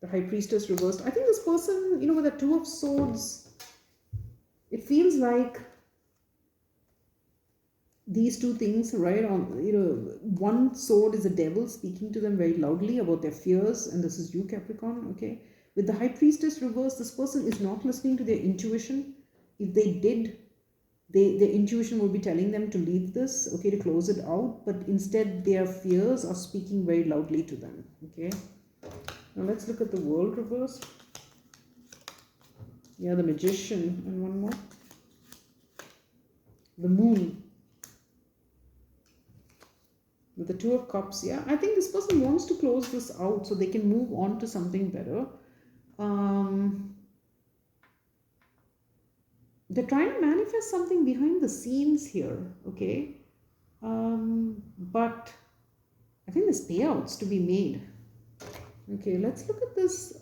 The High Priestess reversed. I think this person, with the Two of Swords, it feels like these two things, right? One sword is the devil speaking to them very loudly about their fears, and this is you, Capricorn, okay? With the High Priestess reversed, this person is not listening to their intuition. If they did, their intuition will be telling them to leave this, okay, to close it out, but instead their fears are speaking very loudly to them, okay? Now let's look at the World reversed. Yeah, the Magician, and one more. The Moon. With the Two of Cups, yeah, I think this person wants to close this out so they can move on to something better. They're trying to manifest something behind the scenes here, okay? But I think there's payouts to be made. Okay, let's look at this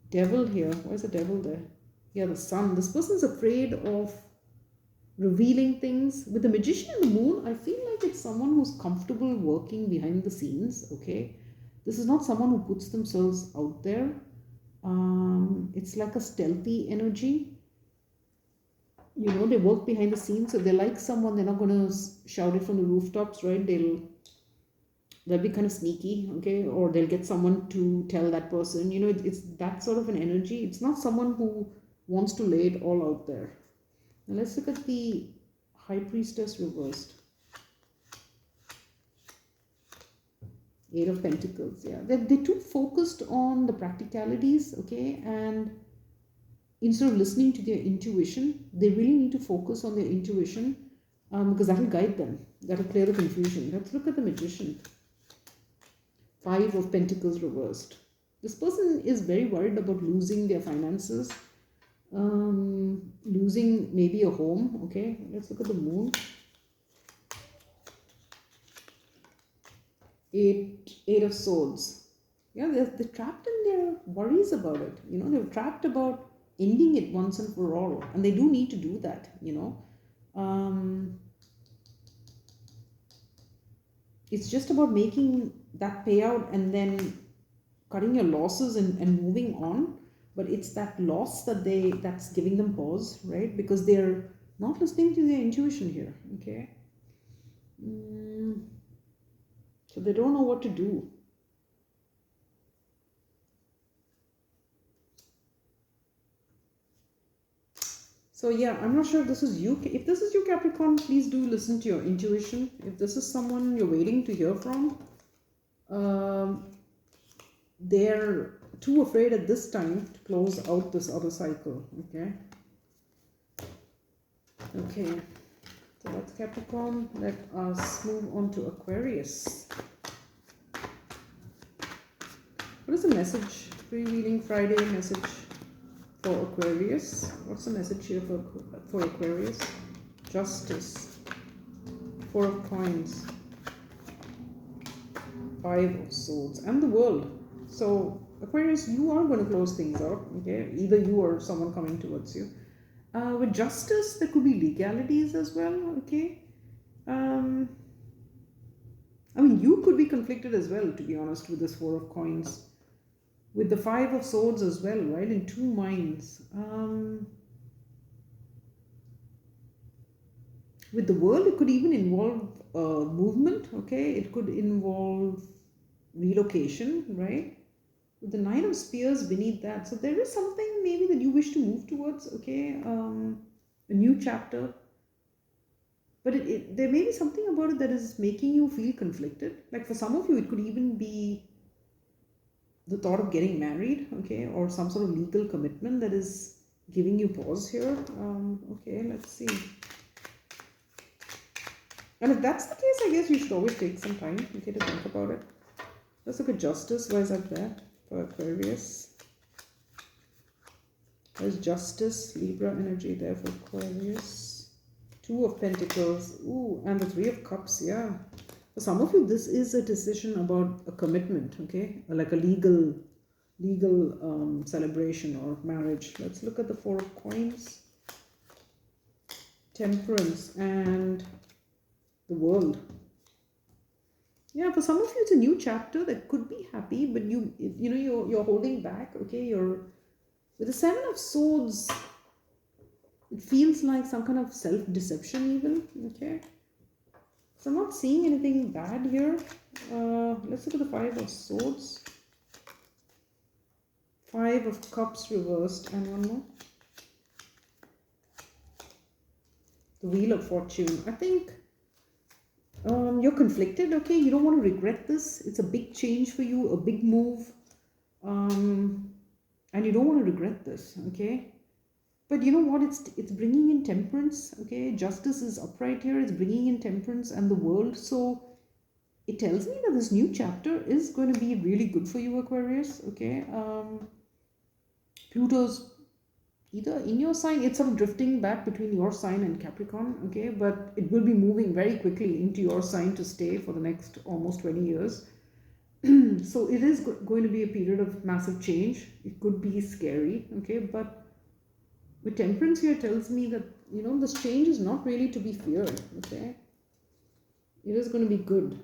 Devil here. Why is the Devil there? Yeah, the Sun. This person's afraid of revealing things. With the Magician and the Moon, I feel like it's someone who's comfortable working behind the scenes, okay? This is not someone who puts themselves out there. It's like a stealthy energy. They work behind the scenes, so they're like someone, they're not going to shout it from the rooftops, right? They'll be kind of sneaky, okay? Or they'll get someone to tell that person, it's that sort of an energy. It's not someone who wants to lay it all out there. Now let's look at the High Priestess reversed. Eight of Pentacles, yeah. They're too focused on the practicalities, okay? And instead of listening to their intuition, they really need to focus on their intuition because that will guide them. That will clear the confusion. Let's look at the Magician. Five of Pentacles reversed. This person is very worried about losing their finances, losing maybe a home, okay? Let's look at the Moon. Eight of Swords. Yeah, they're trapped in their worries about it. They're trapped about ending it once and for all, and they do need to do that. It's just about making that payout and then cutting your losses and moving on. But it's that loss that's giving them pause, right? Because they're not listening to their intuition here, okay? So they don't know what to do. So yeah, I'm not sure if this is you. If this is you, Capricorn, please do listen to your intuition. If this is someone you're waiting to hear from, they're too afraid at this time to close out this other cycle, okay? Okay, so that's Capricorn. Let us move on to Aquarius. What is the message? Freewheeling Friday message for Aquarius. What's the message here for Aquarius? Justice. Four of Coins. Five of Swords. And the World. So Aquarius, you are going to close things out, okay? Either you or someone coming towards you. With Justice, there could be legalities as well, okay? You could be conflicted as well, to be honest, with this Four of Coins. With the Five of Swords as well, right? In two minds. With the World, it could even involve movement, okay? It could involve relocation, right? With the Nine of Spears beneath that. So there is something maybe that you wish to move towards, okay? A new chapter. But there may be something about it that is making you feel conflicted. Like for some of you, it could even be the thought of getting married, okay? Or some sort of legal commitment that is giving you pause here. Okay, let's see. And if that's the case, I guess you should always take some time, okay, to think about it. Let's look at Justice. Why is that there for Aquarius? There's Justice, Libra energy there for Aquarius. Two of Pentacles. Ooh, and the Three of Cups, yeah. For some of you, this is a decision about a commitment, okay? Like a legal celebration or marriage. Let's look at the Four of Coins. Temperance and the World. Yeah, for some of you, it's a new chapter that could be happy, but you're holding back. Okay, you're with the Seven of Swords. It feels like some kind of self-deception, even. Okay, so I'm not seeing anything bad here. Let's look at the Five of Swords, Five of Cups reversed, and one more. The Wheel of Fortune. I think you're conflicted. Okay, you don't want to regret this. It's a big change for you, a big move, and you don't want to regret this. Okay, but you know what? It's bringing in temperance. Okay, justice is upright here. It's bringing in temperance and the world. So it tells me that this new chapter is going to be really good for you, Aquarius. Okay, Pluto's either in your sign, it's sort of drifting back between your sign and Capricorn, okay, but it will be moving very quickly into your sign to stay for the next almost 20 years. So it is going to be a period of massive change. It could be scary, okay, but with Temperance here tells me that, this change is not really to be feared, okay. It is going to be good.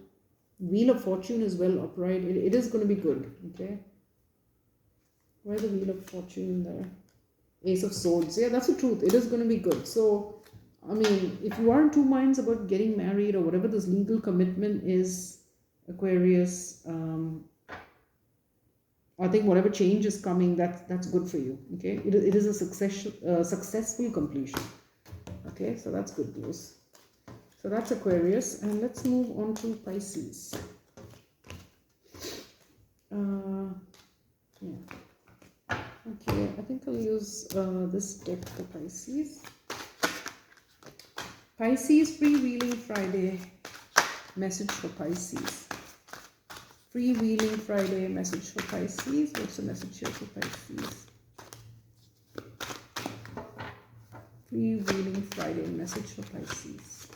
Wheel of Fortune is well upright. It is going to be good, okay. Where's the Wheel of Fortune there? Ace of Swords. Yeah, that's the truth. It is going to be good. So, I mean, if you are in two minds about getting married or whatever this legal commitment is, Aquarius, I think whatever change is coming, that's good for you. Okay, it is a successful completion. Okay, so that's good news. So that's Aquarius, and let's move on to Pisces. Yeah. Okay, I think I'll use this deck for Pisces. Pisces Freewheeling Friday message for Pisces. Freewheeling Friday message for Pisces. What's the message here for Pisces? Freewheeling Friday message for Pisces.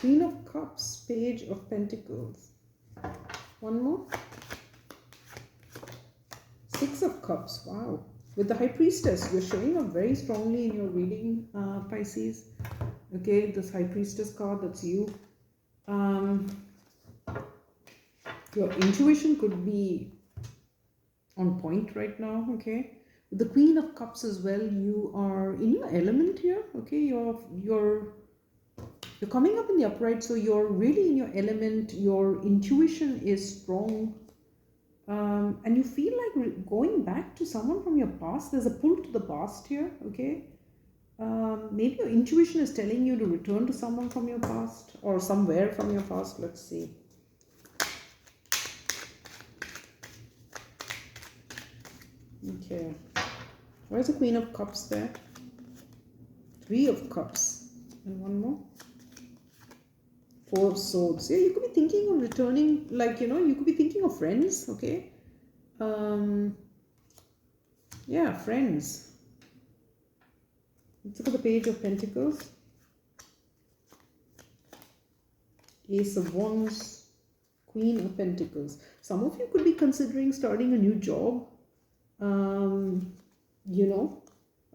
Queen of Cups, Page of Pentacles. One more. Six of Cups, wow. With the High Priestess, you're showing up very strongly in your reading, Pisces. Okay, this High Priestess card, that's you. Your intuition could be on point right now, okay. With the Queen of Cups as well, you are in your element here, okay. You're coming up in the upright, so you're really in your element. Your intuition is strong. And you feel like going back to someone from your past. There's a pull to the past here, okay. Maybe your intuition is telling you to return to someone from your past or somewhere from your past. Let's see. Okay. Where's the Queen of Cups there? Three of Cups. And one more. Four of Swords. Yeah, you could be thinking of returning, like, you could be thinking of friends, okay. Yeah, friends. Let's look at the Page of Pentacles. Ace of Wands, Queen of Pentacles. Some of you could be considering starting a new job,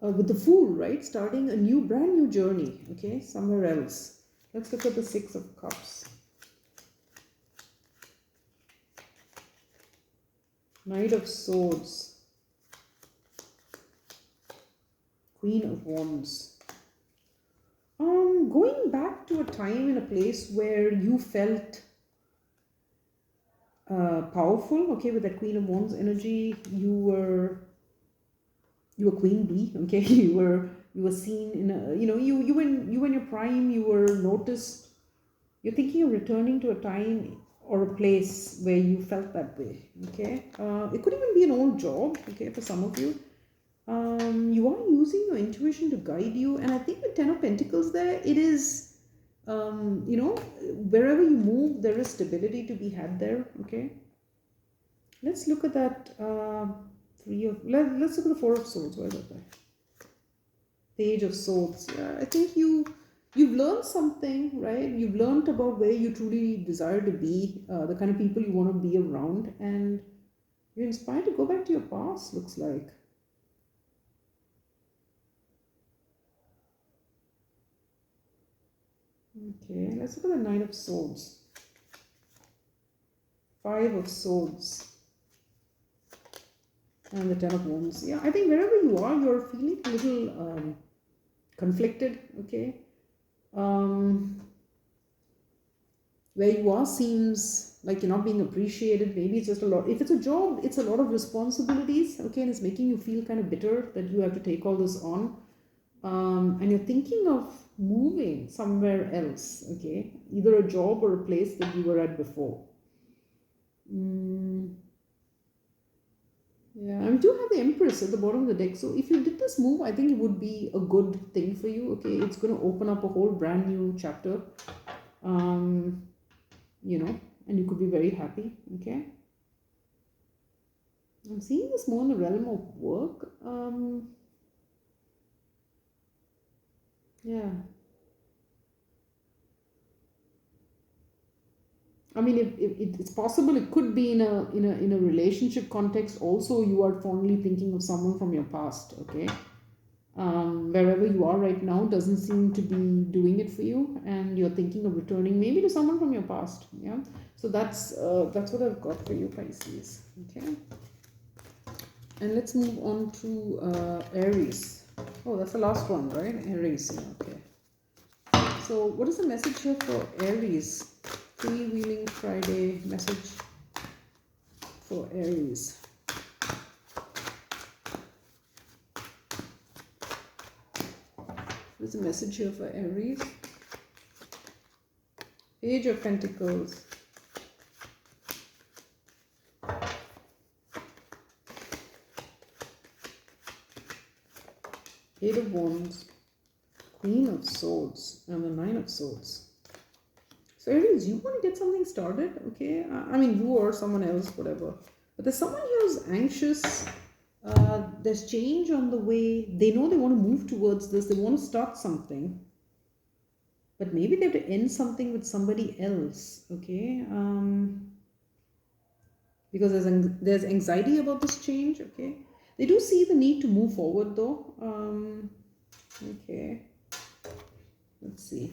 with the Fool, right? Starting a brand new journey, okay, somewhere else. Let's look at the Six of Cups. Knight of Swords. Queen of Wands. Going back to a time and a place where you felt powerful, okay, with that Queen of Wands energy. You were Queen Bee, okay. You were seen in a, you were in your prime. You were noticed. You're thinking of returning to a time or a place where you felt that way, okay. It could even be an old job, okay, for some of you. You are using your intuition to guide you, and I think with Ten of Pentacles there, it is, wherever you move, there is stability to be had there, okay. Let's look at that let's look at the Four of Swords. Where is that there? Page of Swords. Yeah, I think you've learned something, right? You've learned about where you truly desire to be, the kind of people you want to be around, and you're inspired to go back to your past, looks like. Okay, let's look at the Nine of Swords. Five of Swords. And the Ten of Wands. Yeah, I think wherever you are, you're feeling a little conflicted, okay? Where you are seems like you're not being appreciated. Maybe it's just a lot. If it's a job, it's a lot of responsibilities, okay? And it's making you feel kind of bitter that you have to take all this on. And you're thinking of moving somewhere else, okay? Either a job or a place that you were at before. Yeah, I do have the Empress at the bottom of the deck. So if you did this move, I think it would be a good thing for you. Okay, it's going to open up a whole brand new chapter. You know, and you could be very happy. Okay. I'm seeing this more in the realm of work. Yeah. I mean, if it's possible, it could be in a relationship context. Also, you are fondly thinking of someone from your past. Okay. Wherever you are right now doesn't seem to be doing it for you, and you're thinking of returning maybe to someone from your past. Yeah, so that's what I've got for you, Pisces. Okay, and let's move on to Aries. Oh, that's the last one, right? Aries. Yeah, okay. So what is the message here for Aries? Freewheeling Friday message for Aries. There's a message here for Aries. Page of Pentacles. Eight of Wands. Queen of Swords. And the Nine of Swords. So Aries, you want to get something started, okay? I mean, you or someone else, whatever. But there's someone who's anxious. There's change on the way. They know they want to move towards this. They want to start something. But maybe they have to end something with somebody else, okay? Because there's anxiety about this change, okay? They do see the need to move forward, though. Okay. Let's see.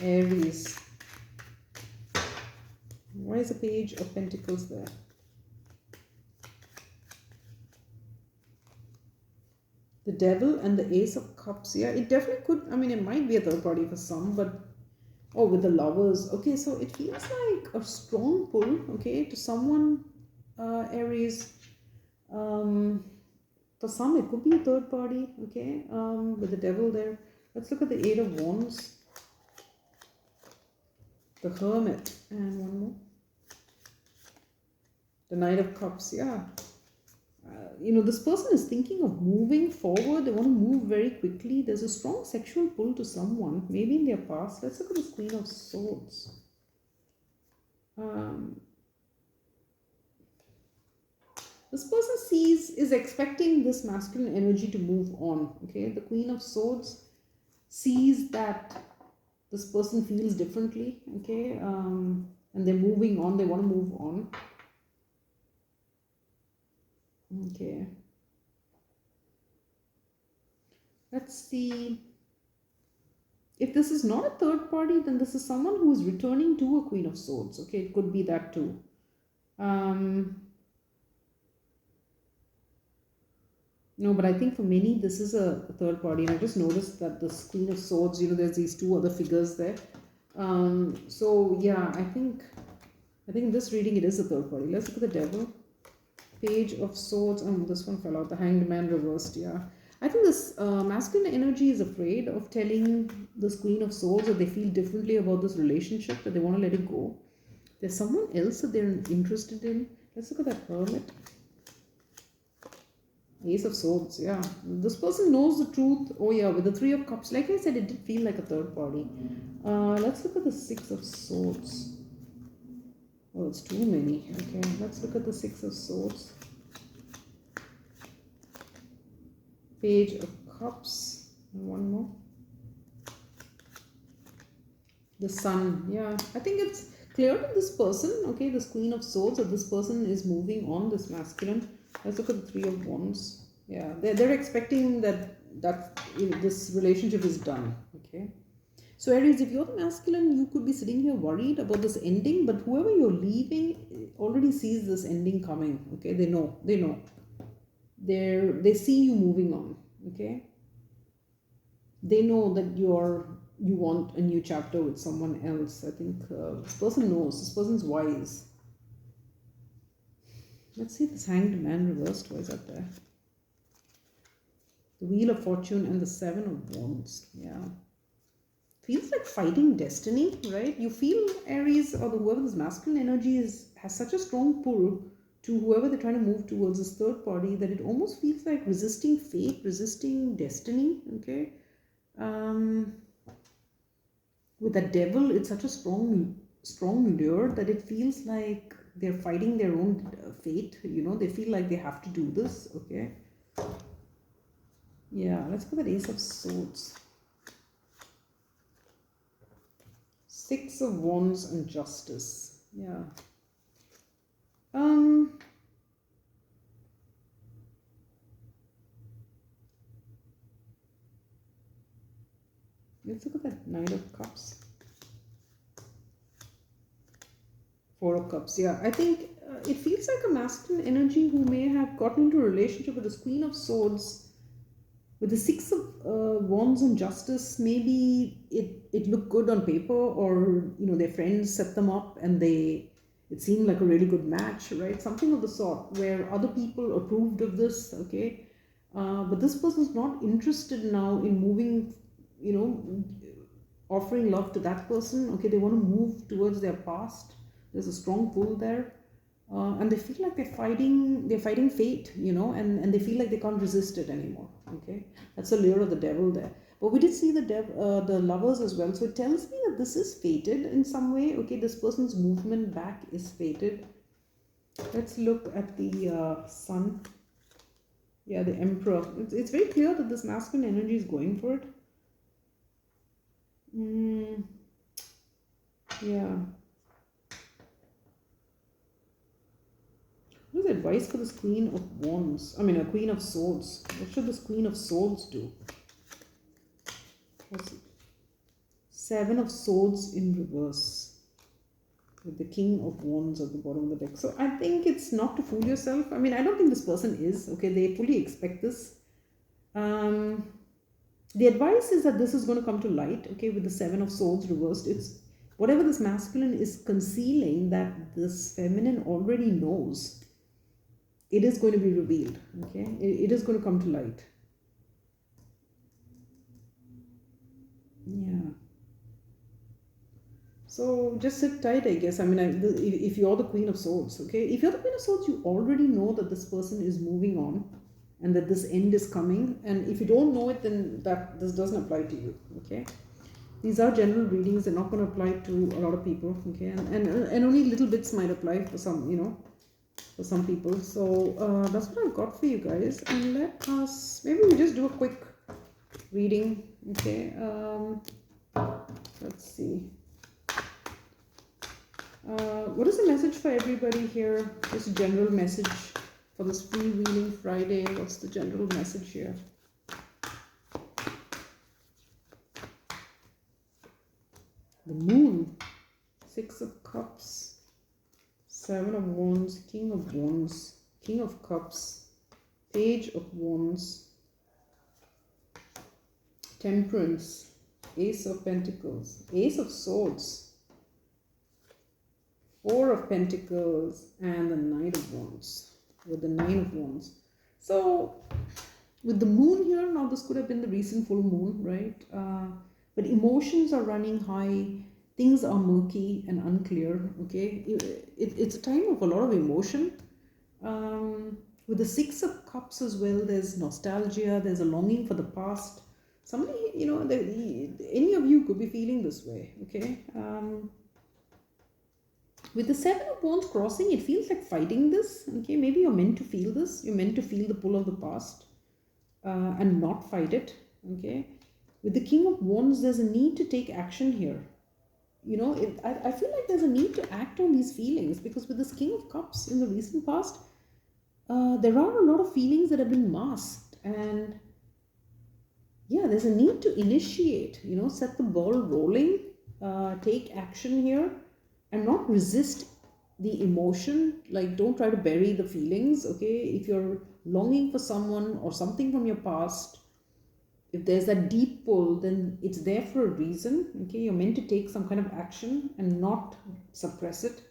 Aries. Why is the Page of Pentacles there? The Devil and the Ace of Cups. Yeah, it definitely could. I mean, it might be a third party for some, but oh, with the Lovers. Okay, so it feels like a strong pull, okay, to someone, Aries. For some, it could be a third party, okay, with the Devil there. Let's look at the Eight of Wands. The Hermit. And one more. The Knight of Cups, yeah. You know, this person is thinking of moving forward. They want to move very quickly. There's a strong sexual pull to someone, maybe in their past. Let's look at this Queen of Swords. This person is expecting this masculine energy to move on. Okay, the Queen of Swords sees that this person feels differently. Okay, and they're moving on. They want to move on. Okay. Let's see. If this is not a third party, then this is someone who is returning to a Queen of Swords. Okay, it could be that too. No, but I think for many, this is a third party. And I just noticed that this Queen of Swords, you know, there's these two other figures there. So, yeah, I think in this reading, it is a third party. Let's look at the Devil. Page of Swords. Oh, this one fell out. The Hanged Man reversed, yeah. I think this masculine energy is afraid of telling this Queen of Swords that they feel differently about this relationship, that they want to let it go. There's someone else that they're interested in. Let's look at that Hermit. Ace of Swords, yeah. This person knows the truth. Oh, yeah, with the Three of Cups. Like I said, it did feel like a third party. Let's look at the Six of Swords. Oh, it's too many. Okay, let's look at the Six of Swords. Page of Cups. And one more. The Sun. Yeah, I think it's clear to this person, okay, this Queen of Swords, that this person is moving on, this masculine. Let's look at the Three of Wands. Yeah, they're expecting that this relationship is done. Okay. So Aries, if you're the masculine, you could be sitting here worried about this ending, but whoever you're leaving already sees this ending coming. Okay, they know. They see you moving on. Okay, they know that you want a new chapter with someone else. I think this person knows. This person's wise. Let's see this Hanged Man reversed. Why is that there? The Wheel of Fortune and the Seven of Wands. Yeah. Feels like fighting destiny, right? You feel Aries or whoever this masculine energy has such a strong pull to whoever they're trying to move towards, this third party, that it almost feels like resisting fate, resisting destiny. Okay. Um, with the devil, it's such a strong lure that it feels like they're fighting their own fate. They feel like they have to do this. Okay. Yeah, let's go with Ace of Swords. Six of Wands and Justice. Yeah. Let's look at that Knight of Cups. Four of Cups. Yeah, I think it feels like a masculine energy who may have gotten into a relationship with this Queen of Swords. With the Six of Wands and Justice, maybe it looked good on paper, or their friends set them up and it seemed like a really good match, right? Something of the sort, where other people approved of this. Okay, but this person's not interested now in moving, offering love to that person. Okay, they want to move towards their past. There's a strong pull there. And they feel like they're fighting fate, and they feel like they can't resist it anymore. Okay, that's the lure of the devil there. But we did see the Lovers as well, so it tells me that this is fated in some way. Okay, this person's movement back is fated. Let's look at the Sun. Yeah, the Emperor. It's very clear that this masculine energy is going for it. Yeah. What is advice for this Queen of Wands? I mean, a Queen of Swords. What should this Queen of Swords do? What's it? Seven of Swords in reverse, with the King of Wands at the bottom of the deck. So I think it's not to fool yourself. I mean, I don't think this person is. Okay, they fully expect this. The advice is that this is going to come to light. Okay, with the Seven of Swords reversed, it's whatever this masculine is concealing that this feminine already knows. It is going to be revealed. Okay, it is going to come to light. Yeah. So just sit tight, I guess. I mean, if you're the Queen of Swords, okay? If you're the Queen of Swords, you already know that this person is moving on and that this end is coming. And if you don't know it, then this doesn't apply to you, okay? These are general readings. They're not going to apply to a lot of people, okay? And only little bits might apply for some, for some people. So that's what I've got for you guys. And let us, maybe we just do a quick reading, okay? Let's see. What is the message for everybody here? Just a general message for this Freewheeling Friday. What's the general message here? The Moon, Six of Cups, Seven of Wands, King of Wands, King of Cups, Page of Wands, Temperance, Ace of Pentacles, Ace of Swords, Four of Pentacles, and the Knight of Wands, with the Nine of Wands. So with the Moon here, now this could have been the recent full moon, right? But emotions are running high, things are murky and unclear, okay? It's a time of a lot of emotion. With the Six of Cups as well, there's nostalgia, there's a longing for the past. Somebody, any of you could be feeling this way, okay? With the Seven of Wands crossing, it feels like fighting this, okay? Maybe you're meant to feel this. You're meant to feel the pull of the past and not fight it, okay? With the King of Wands, there's a need to take action here. I feel like there's a need to act on these feelings, because with this King of Cups in the recent past, there are a lot of feelings that have been masked, and yeah, there's a need to initiate, set the ball rolling, take action here, and not resist the emotion. Like, don't try to bury the feelings, okay? If you're longing for someone or something from your past, if there's that deep pull, then it's there for a reason, okay? You're meant to take some kind of action and not suppress it.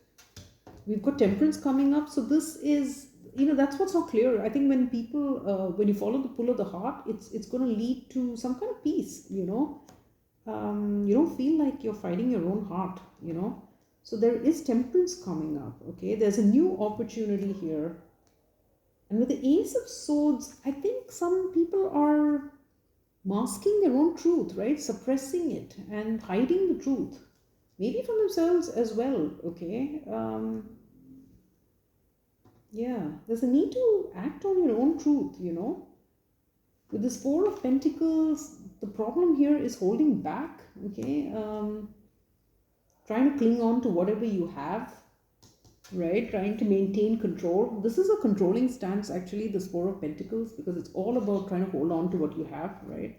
We've got temperance coming up, so this is, that's what's not clear. I think when people, when you follow the pull of the heart, it's going to lead to some kind of peace, you don't feel like you're fighting your own heart, so there is temperance coming up, okay? There's a new opportunity here. And with the Ace of Swords, I think some people are masking their own truth, right? Suppressing it and hiding the truth, maybe from themselves as well, okay? Yeah, there's a need to act on your own truth, With this Four of Pentacles, the problem here is holding back, okay? Trying to cling on to whatever you have, right? Trying to maintain control. This is a controlling stance, actually, this Four of Pentacles, because it's all about trying to hold on to what you have, right?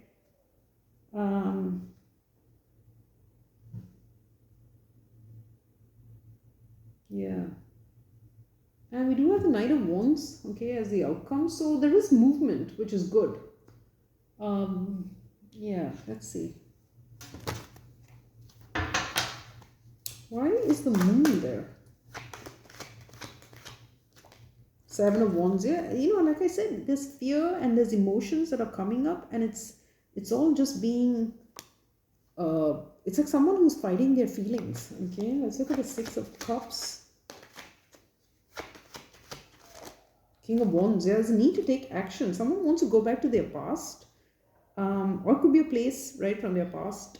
Yeah. And we do have the Knight of Wands, okay, as the outcome. So there is movement, which is good. Yeah, let's see. Why is the moon there? Seven of Wands, yeah. Like I said, there's fear and there's emotions that are coming up, and it's all just being, it's like someone who's fighting their feelings, okay? Let's look at the Six of Cups. King of Wands, yeah, there's a need to take action. Someone wants to go back to their past, or it could be a place, right, from their past.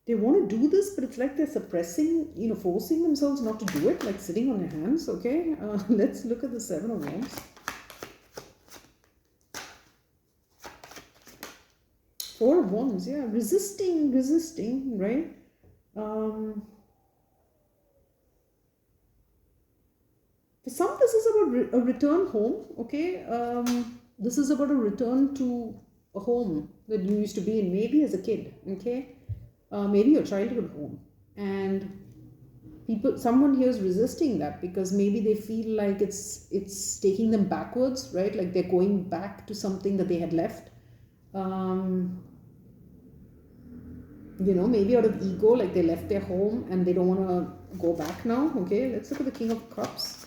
They want to do this, but it's like they're suppressing, forcing themselves not to do it, like sitting on their hands, okay? Let's look at the Seven of Wands. Four of Wands, yeah, resisting, right? For some, this is about a return home, okay? This is about a return to a home that you used to be in, maybe as a kid, okay? Maybe your childhood home, and someone here is resisting that because maybe they feel like it's taking them backwards, right? Like they're going back to something that they had left. Maybe out of ego, like they left their home and they don't want to go back now. Okay, let's look at the King of Cups.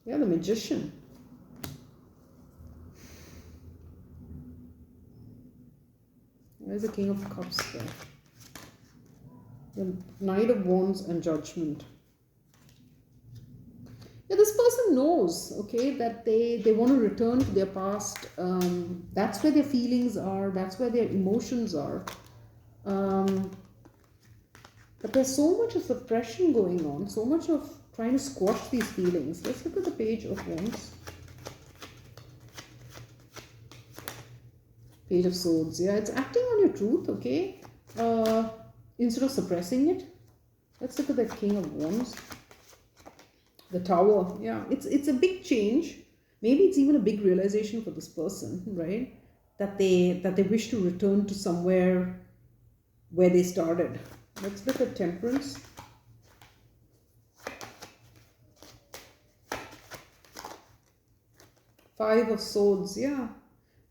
Yeah, the Magician. Where's the King of Cups there? The Knight of Wands and Judgment. Yeah, this person knows, okay, that they want to return to their past. That's where their feelings are. That's where their emotions are. But there's so much of suppression going on, so much of trying to squash these feelings. Let's look at the Page of Wands. Page of Swords. Yeah, it's acting on your truth, okay? Instead of suppressing it. Let's look at the King of Wands. The Tower. Yeah, it's a big change. Maybe it's even a big realization for this person, right? That they wish to return to somewhere where they started. Let's look at Temperance. Five of Swords. Yeah,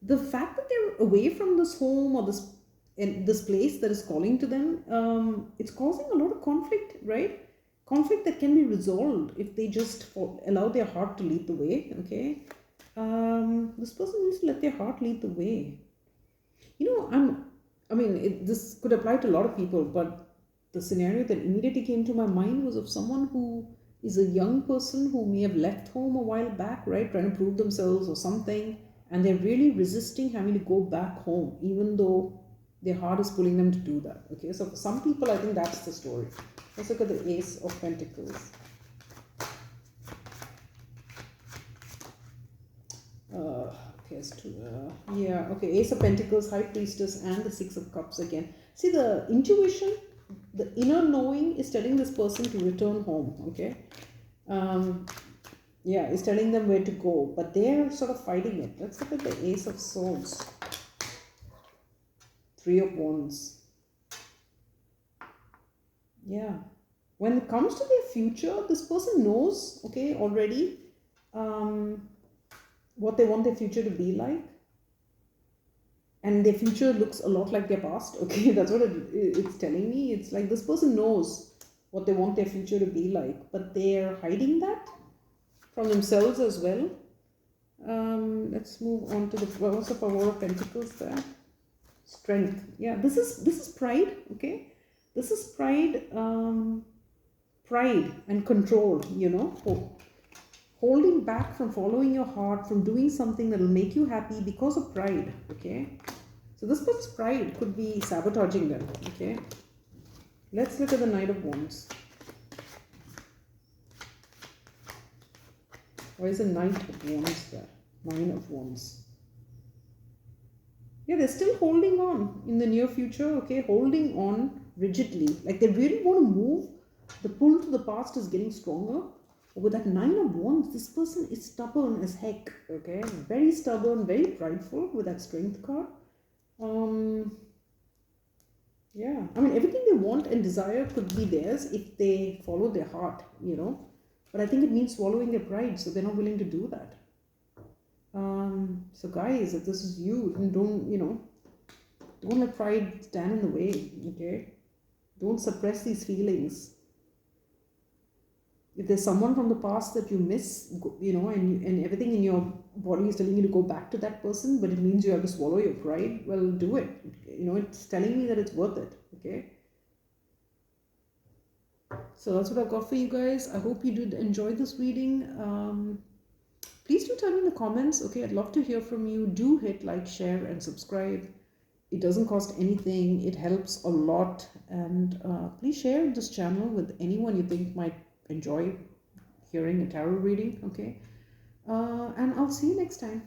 the fact that they're away from this home or this place that is calling to them, it's causing a lot of conflict, right? Conflict that can be resolved if they just allow their heart to lead the way, okay? This person needs to let their heart lead the way. This could apply to a lot of people, but the scenario that immediately came to my mind was of someone who is a young person who may have left home a while back, right? Trying to prove themselves or something, and they're really resisting having to go back home, even though their heart is pulling them to do that, okay? So for some people, I think that's the story. Let's look at the Ace of Pentacles. Ace of Pentacles, High Priestess, and the Six of Cups again. See, the intuition, the inner knowing is telling this person to return home, okay? Yeah, it's telling them where to go, but they're sort of fighting it. Let's look at the Ace of Swords, Three of Wands. Yeah. When it comes to their future, this person knows, okay, already what they want their future to be like. And their future looks a lot like their past, okay? That's what it's telling me. It's like this person knows what they want their future to be like, but they're hiding that from themselves as well. Let's move on to the what's the Four of Pentacles there? Strength. Yeah, this is pride, okay? This is pride, pride and control, you know, holding back from following your heart, from doing something that will make you happy because of pride, okay? So this person's pride could be sabotaging them, okay? Let's look at the Knight of Wands. Why is the Knight of Wands there? Nine of Wands. Yeah, they're still holding on in the near future, okay? Holding on rigidly. Like they really want to move. The pull to the past is getting stronger. But with that Nine of Wands, this person is stubborn as heck, okay? Very stubborn, very prideful with that Strength card. Yeah, I mean, everything they want and desire could be theirs if they follow their heart, you know. But I think it means swallowing their pride, so they're not willing to do that. So guys, if this is you, then don't let pride stand in the way, okay? Don't suppress these feelings. If there's someone from the past that you miss, you know, and everything in your body is telling you to go back to that person, but it means you have to swallow your pride, well, do it. You know, it's telling me that it's worth it, okay? So that's what I've got for you guys. I hope you did enjoy this reading. Please do tell me in the comments, okay? I'd love to hear from you. Do hit like, share, and subscribe. It doesn't cost anything. It helps a lot. And please share this channel with anyone you think might enjoy hearing a tarot reading, okay? And I'll see you next time.